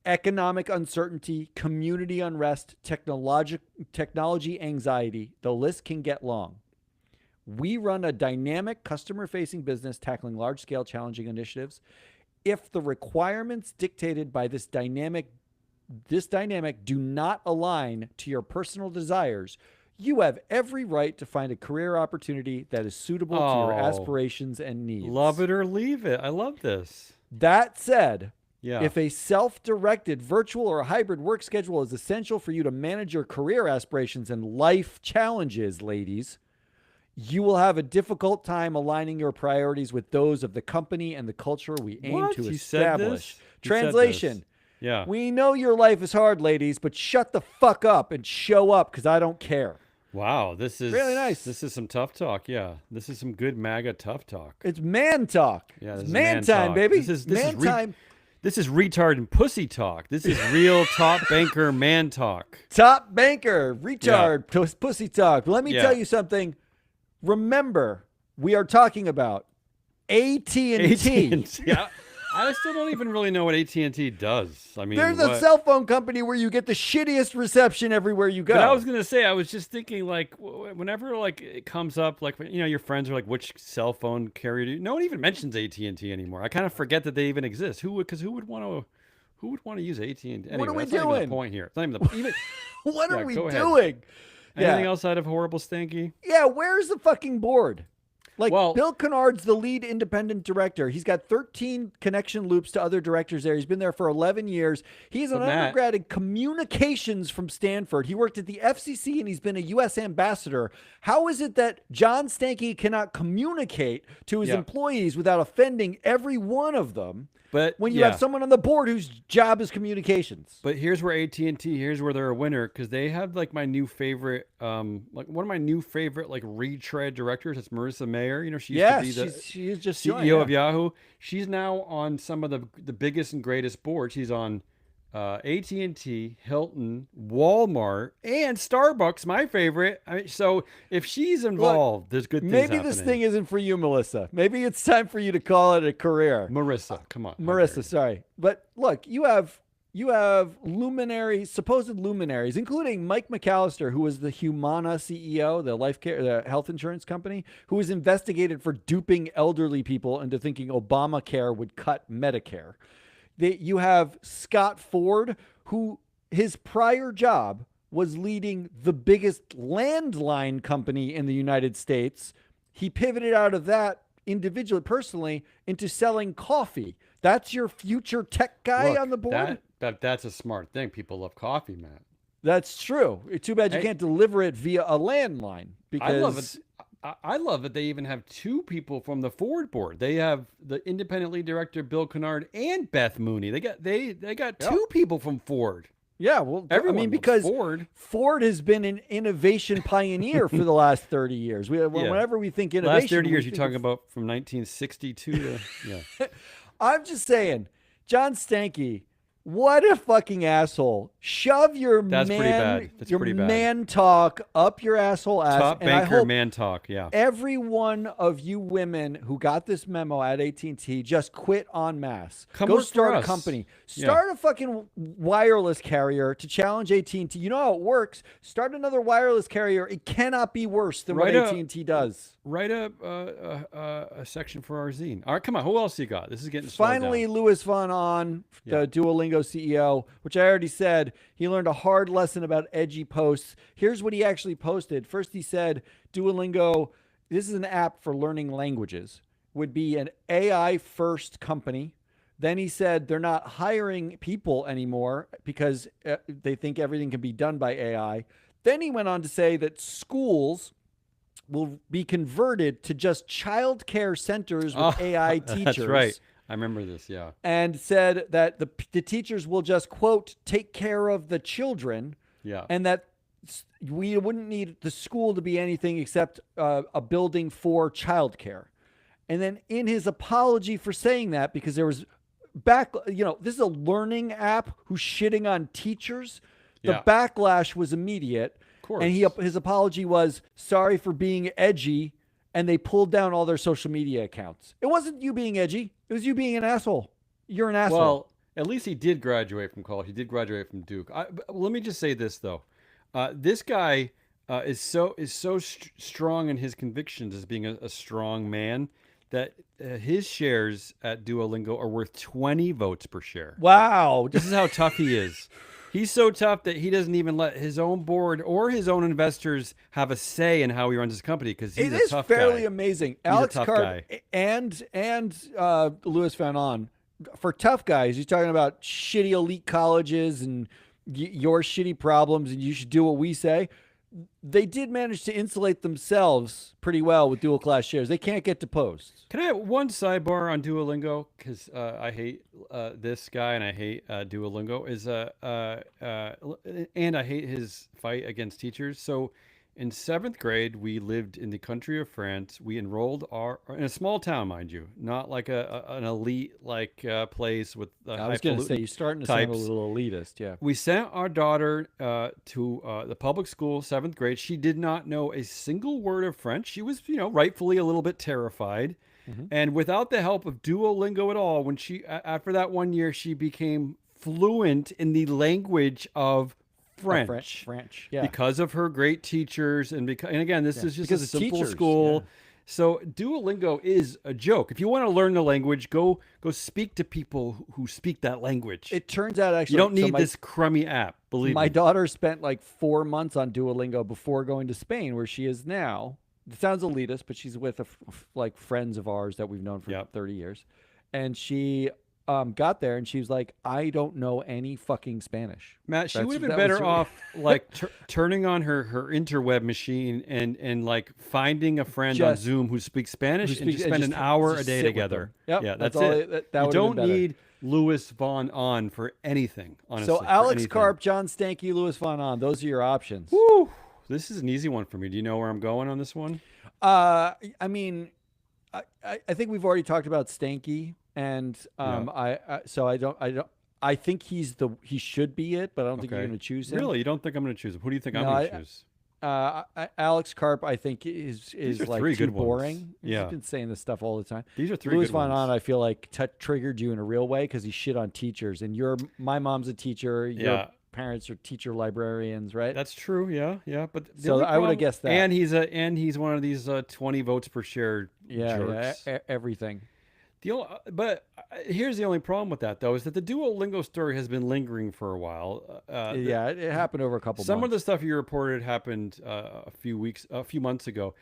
Economic uncertainty, community unrest, technology anxiety. The list can get long. We run a dynamic customer-facing business tackling large-scale challenging initiatives. If the requirements dictated by this dynamic do not align to your personal desires, you have every right to find a career opportunity that is suitable to your aspirations and needs. Love it or leave it. I love this. That said, Yeah. if a self-directed virtual or hybrid work schedule is essential for you to manage your career aspirations and life challenges, ladies, you will have a difficult time aligning your priorities with those of the company and the culture we aim What? to He said establish. this? He said Translation. this. Yeah. We know your life is hard, ladies, but shut the fuck up and show up because I don't care. Wow. This is Really nice. This is some tough talk. Yeah. This is some good MAGA tough talk. It's man talk. Yeah. It's This is man time, talk. baby. This man is time. This is retard and pussy talk. This is real top banker man talk. Top banker, retard, pussy talk. Let me Yeah. tell you something. Remember, we are talking about AT&T. AT&T. Yeah. I still don't even really know what AT&T does. I mean, They're the cell phone company where you get the shittiest reception everywhere you go. But I was gonna say, I was just thinking, like, whenever like it comes up, like your friends are like, which cell phone carrier do you? No one even mentions AT&T anymore. I kind of forget that they even exist. Who would want to use AT&T? Anyway, What are we that's not even doing? the point here. It's not even the even. What Yeah, are we go ahead. doing? Anything else out of horrible stanky? Yeah, where's the fucking board? Like, Well- Bill Kennard's the lead independent director. He's got 13 connection loops to other directors there. He's been there for 11 years. He's an But Matt- undergrad in communications from Stanford. He worked at the FCC and he's been a U.S. ambassador. How is it that John Stankey cannot communicate to his Yeah. employees without offending every one of them But when you yeah. have someone on the board whose job is communications? But here's where AT&T, here's where they're a winner, because they have like my new favorite, like one of my new favorite like retread directors. It's Marissa Mayer. You know, she used Yeah, to be the she is just CEO joined, yeah. of Yahoo. She's now on some of the biggest and greatest boards. She's on AT&T, Hilton, Walmart, and Starbucks. My favorite. I mean, so if she's involved, there's good things Maybe happening. this thing isn't for you, Melissa. Maybe it's time for you to call it a career. Marissa, come on, how dare Marissa, you. sorry. But look, you have luminaries, supposed luminaries, including Mike McAllister, who was the Humana CEO, the health insurance company, who was investigated for duping elderly people into thinking Obamacare would cut Medicare. You have Scott Ford, who his prior job was leading the biggest landline company in the United States. He pivoted out of that personally into selling coffee. That's your future tech guy Look, on the board? That's a smart thing. People love coffee, Matt. That's true. It's too bad you Hey. can't deliver it via a landline because I love it. I love that they even have two people from the Ford board. They have the independent lead director Bill Kennard and Beth Mooney. They got two people from Ford. Yeah, well, Everyone I mean, loves because Ford. Ford has been an innovation pioneer for the last 30 years. Whenever we think innovation, Last 30 we years, you're think talking of- about from 1962 to yeah. I'm just saying, John Stankey, what a fucking asshole! Shove your That's pretty bad. That's your pretty bad. man talk up your asshole ass. Top and I banker hope man talk. Yeah. every one of you women who got this memo at AT&T just quit en masse. Come Go work for start a us. company. Yeah. Start a fucking wireless carrier to challenge AT&T. You know how it works. Start another wireless carrier. It cannot be worse than Right what up. AT&T does. Write a section for our zine. All right, come on. Who else you got? This is getting slowed Finally, down. Louis Von On, the Duolingo CEO, which I already said, he learned a hard lesson about edgy posts. Here's what he actually posted. First, he said Duolingo, this is an app for learning languages, would be an AI first company. Then he said they're not hiring people anymore because they think everything can be done by AI. Then he went on to say that schools will be converted to just childcare centers with AI teachers. That's right. I remember this. Yeah. And said that the teachers will just, quote, take care of the children, Yeah. and that we wouldn't need the school to be anything except a building for childcare. And then in his apology for saying that, because there was this is a learning app who's shitting on teachers. The Yeah. backlash was immediate. Of course. And his apology was sorry for being edgy, and they pulled down all their social media accounts. It wasn't you being edgy. It was you being an asshole. You're an asshole. Well, at least he did graduate from college. He did graduate from Duke. Let me just say this though, this guy is so strong in his convictions as being a strong man that his shares at Duolingo are worth 20 votes per share. Wow. This is how tough he is. He's so tough that he doesn't even let his own board or his own investors have a say in how he runs his company because he's It a is tough fairly guy. amazing. a Alex tough Card guy. and Louis Van On for tough guys, he's talking about shitty elite colleges and your shitty problems, and you should do what we say. They did manage to insulate themselves pretty well with dual class shares. They can't get deposed. Can I have one sidebar on Duolingo? Because I hate this guy and I hate Duolingo. And I hate his fight against teachers. So in seventh grade, we lived in the country of France. We enrolled in a small town, mind you, not like an elite place with I was going to say, you're starting to sound a little elitist. Yeah. We sent our daughter to the public school, seventh grade. She did not know a single word of French. She was, rightfully a little bit terrified. And without the help of Duolingo at all, when after that 1 year, she became fluent in the language of French. French, yeah. Because of her great teachers, and again, this is just because a simple teachers, school. yeah. So Duolingo is a joke. If you want to learn the language, go speak to people who speak that language. It turns out actually you don't need this crummy app. Believe my me. daughter spent like 4 months on Duolingo before going to Spain, where she is now. It sounds elitist, but she's with like friends of ours that we've known for 30 years, and she got there and she was like, I don't know any fucking Spanish. Matt, she would have been better off like turning on her interweb machine and like finding a friend on Zoom who speaks Spanish and just spend an hour a day together. Yep, yeah, that's it. You don't need Louis Von On for anything, honestly. So Alex Karp, John Stanky, Louis Von On, those are your options. Woo! This is an easy one for me. Do you know where I'm going on this one? I mean, I think we've already talked about Stanky. And I think he should be it, but I don't think you're going to choose him. Really, you don't think I'm going to choose him? Who do you think I'm going to choose? Alex Karp, I think is like too good boring. Ones. Yeah, he's been saying this stuff all the time. These are three Louis good Von ones. On, I feel like triggered you in a real way because he shit on teachers, and my mom's a teacher. Your parents are teacher librarians, right? That's true. Yeah. But so I would have guessed that. And he's one of these 20 votes per share. Jerks. Everything. But here's the only problem with that, though, is that the Duolingo story has been lingering for a while. It happened over a couple months. Some of the stuff you reported happened a few months ago.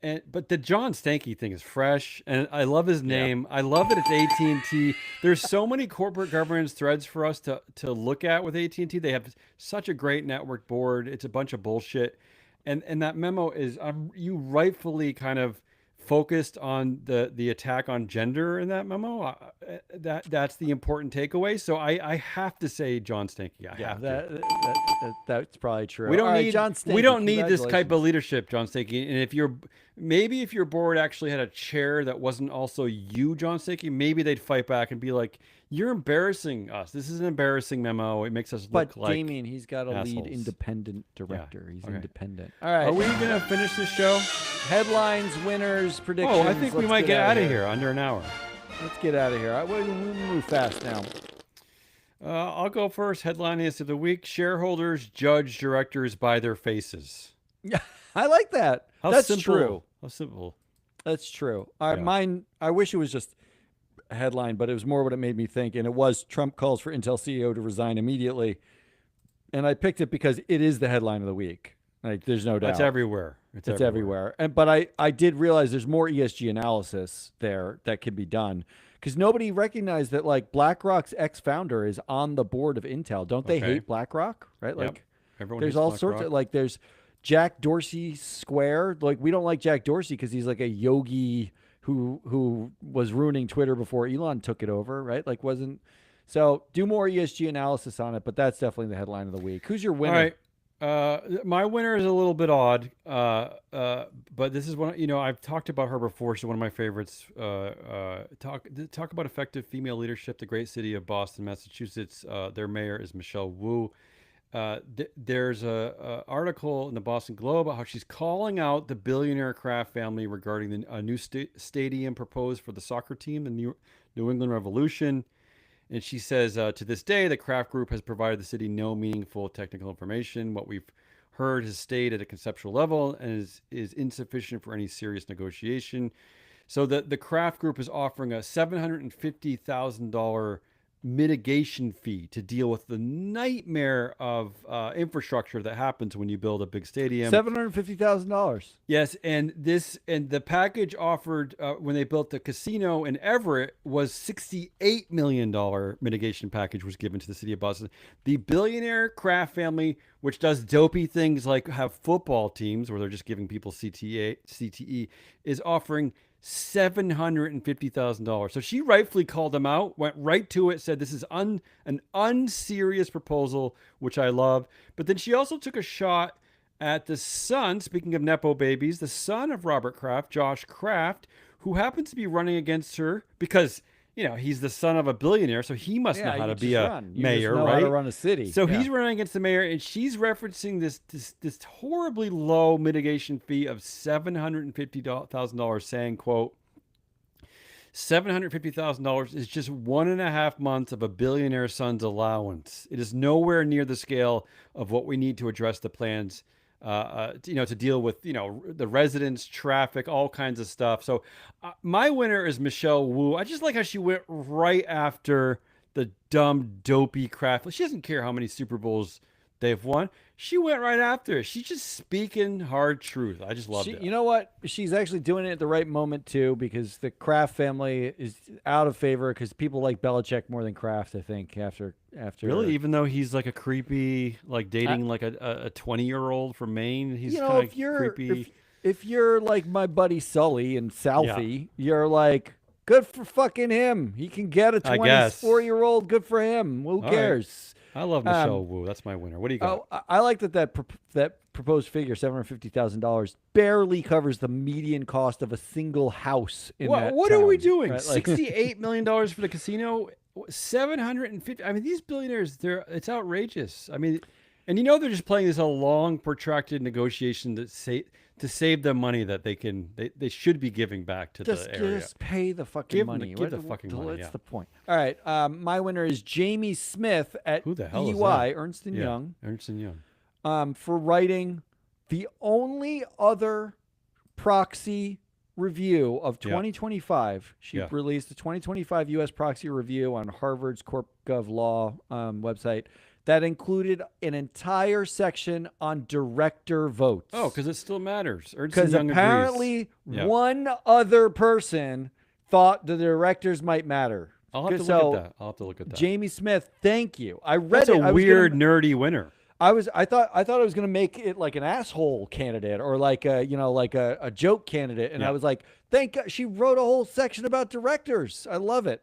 But the John Stanky thing is fresh, and I love his name. I love that it's AT&T. There's so many corporate governance threads for us to look at with AT&T. They have such a great network board. It's a bunch of bullshit. And that memo is, you rightfully kind of focused on the attack on gender in that memo. That's the important takeaway. So I have to say John Stanky. That's probably true. We don't need John Stanky. We don't need this type of leadership, John Stanky. And if your board actually had a chair that wasn't also you, John Stanky, maybe they'd fight back and be like, you're embarrassing us. This is an embarrassing memo. It makes us look like Damien, he's got a lead independent director. Yeah. He's independent. All right. Are we going to finish this show? Headlines, winners, predictions. Oh, I think we might get out of here under an hour. Let's get out of here. We'll move fast now. I'll go first. Headline is of the week: shareholders judge directors by their faces. Yeah, I like that. That's true. How simple. That's true. Mine, I wish it was just a headline, but it was more what it made me think. And it was Trump calls for Intel CEO to resign immediately. And I picked it because it is the headline of the week. Like, there's no doubt. It's everywhere. It's everywhere. But I did realize there's more ESG analysis there that could be done. Because nobody recognized that, like, BlackRock's ex-founder is on the board of Intel. Don't they hate BlackRock? Right? Like, everyone there's hates all BlackRock. sorts of, like, there's Jack Dorsey Square. Like, we don't like Jack Dorsey because he's like a yogi who was ruining Twitter before Elon took it over, right? Like, so do more ESG analysis on it, but that's definitely the headline of the week. Who's your winner? All right. My winner is a little bit odd, but this is one, I've talked about her before. She's one of my favorites. Talk about effective female leadership. The great city of Boston, Massachusetts. Their mayor is Michelle Wu. There's a article in the Boston Globe about how she's calling out the billionaire Kraft family regarding a new stadium proposed for the soccer team, the New England Revolution. And she says, to this day, the Kraft Group has provided the city no meaningful technical information. What we've heard has stayed at a conceptual level and is insufficient for any serious negotiation. So the Kraft Group is offering a $750,000 mitigation fee to deal with the nightmare of infrastructure that happens when you build a big stadium. $750,000. Yes, and the package offered when they built the casino in Everett was $68 million mitigation package was given to the city of Boston. The billionaire Kraft family, which does dopey things like have football teams where they're just giving people CTE, is offering $750,000. So she rightfully called them out, went right to it, said this is an unserious proposal, which I love. But then she also took a shot at the son, speaking of Nepo babies, the son of Robert Kraft, Josh Kraft, who happens to be running against her because, he's the son of a billionaire, so he must know how to be a mayor, know right? How to run a city. So he's running against the mayor, and she's referencing this horribly low mitigation fee of $750,000, saying, quote, $750,000 is just 1.5 months of a billionaire son's allowance. It is nowhere near the scale of what we need to address the plans, to deal with, the residents, traffic, all kinds of stuff. So my winner is Michelle Wu. I just like how she went right after the dumb, dopey Kraft. She doesn't care how many Super Bowls they've won. She went right after it. She's just speaking hard truth. I just loved it. You know what? She's actually doing it at the right moment, too, because the Kraft family is out of favor because people like Belichick more than Kraft, I think, after Really? Even though he's like a creepy, like dating like a 20-year-old from Maine? He's kind of creepy. If you're like my buddy Sully and Southie, you're like, good for fucking him. He can get a 24-year-old. Good for him. Who cares? Right. I love Michelle Wu. That's my winner. What do you got? I like that proposed figure, $750,000, barely covers the median cost of a single house in that What town, are we doing? right? Like, $68 million for the casino? 750. I mean, these billionaires, it's outrageous. I mean, and they're just playing this a long, protracted negotiation to save them money that they should be giving back to the area. Just pay the fucking money. Give the fucking money. What's the point? All right. My winner is Jamie Smith at Who the hell EY, is that? Ernst & Young. Ernst & Young. For writing the only other proxy review of 2025. She released the 2025 U.S. proxy review on Harvard's CorpGov Law website that included an entire section on director votes. Oh, because it still matters. Because apparently one other person thought the directors might matter. I'll have to look at that. Jamie Smith, thank you. I read That's a weird, nerdy winner. I thought I was going to make it like an asshole candidate or like a joke candidate, and I was like, thank God she wrote a whole section about directors. I love it.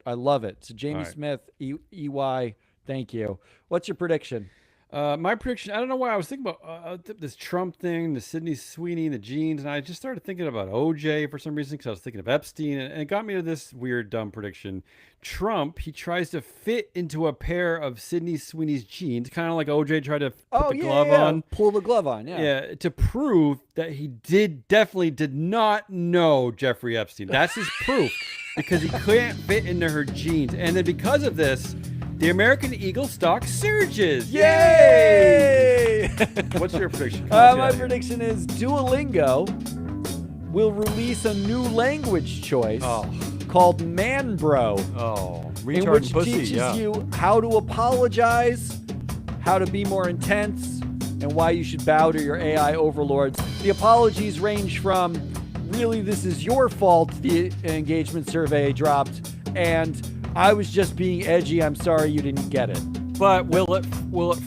So Jamie Smith, EY, thank you. What's your prediction? My prediction, I don't know why I was thinking about this Trump thing, the Sydney Sweeney, the jeans, and I just started thinking about OJ for some reason because I was thinking of Epstein, and it got me to this weird, dumb prediction. Trump, he tries to fit into a pair of Sydney Sweeney's jeans, kind of like OJ tried to put the glove on. Pull the glove on, to prove that he definitely did not know Jeffrey Epstein. That's his proof, because he couldn't fit into her jeans. And then because of this, the American Eagle stock surges. Yay! What's your prediction? My prediction is Duolingo will release a new language choice called Man Bro. Retard in which and pussy, teaches you how to apologize, how to be more intense, and why you should bow to your AI overlords. The apologies range from, really, this is your fault, the engagement survey dropped, and I was just being edgy. I'm sorry you didn't get it. But will it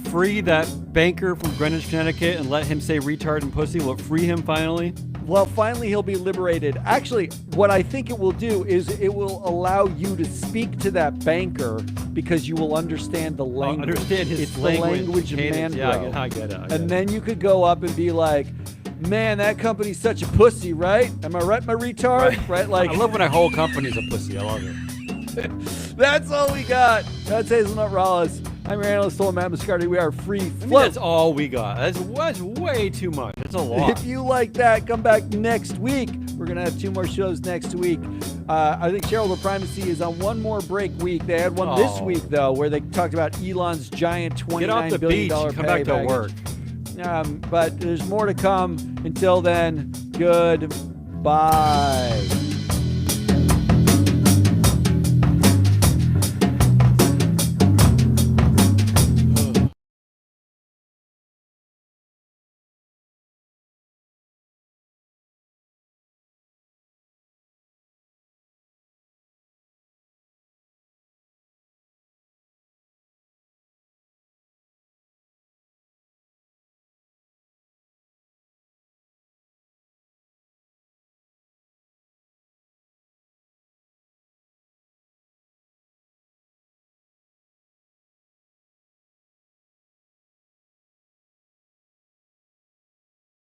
free that banker from Greenwich, Connecticut, and let him say retard and pussy? Will it free him finally? Well, finally he'll be liberated. Actually, what I think it will do is it will allow you to speak to that banker because you will understand the language. Understand his it's language. The language of Man Bro. Yeah, I get it. And then you could go up and be like, man, that company's such a pussy, right? Am I right, my retard? Right? Like, I love when a whole company's a pussy. I love it. That's all we got. That's Hazelnut Rawlins. I'm your analyst, Matt Moscardi. We are free float. I mean, that's all we got. That's way too much. That's a lot. If you like that, come back next week. We're going to have 2 more shows next week. I think Shareholder Primacy is on one more break week. They had one this week, though, where they talked about Elon's giant $29 billion Get off the beach and come back to work. But there's more to come. Until then, goodbye.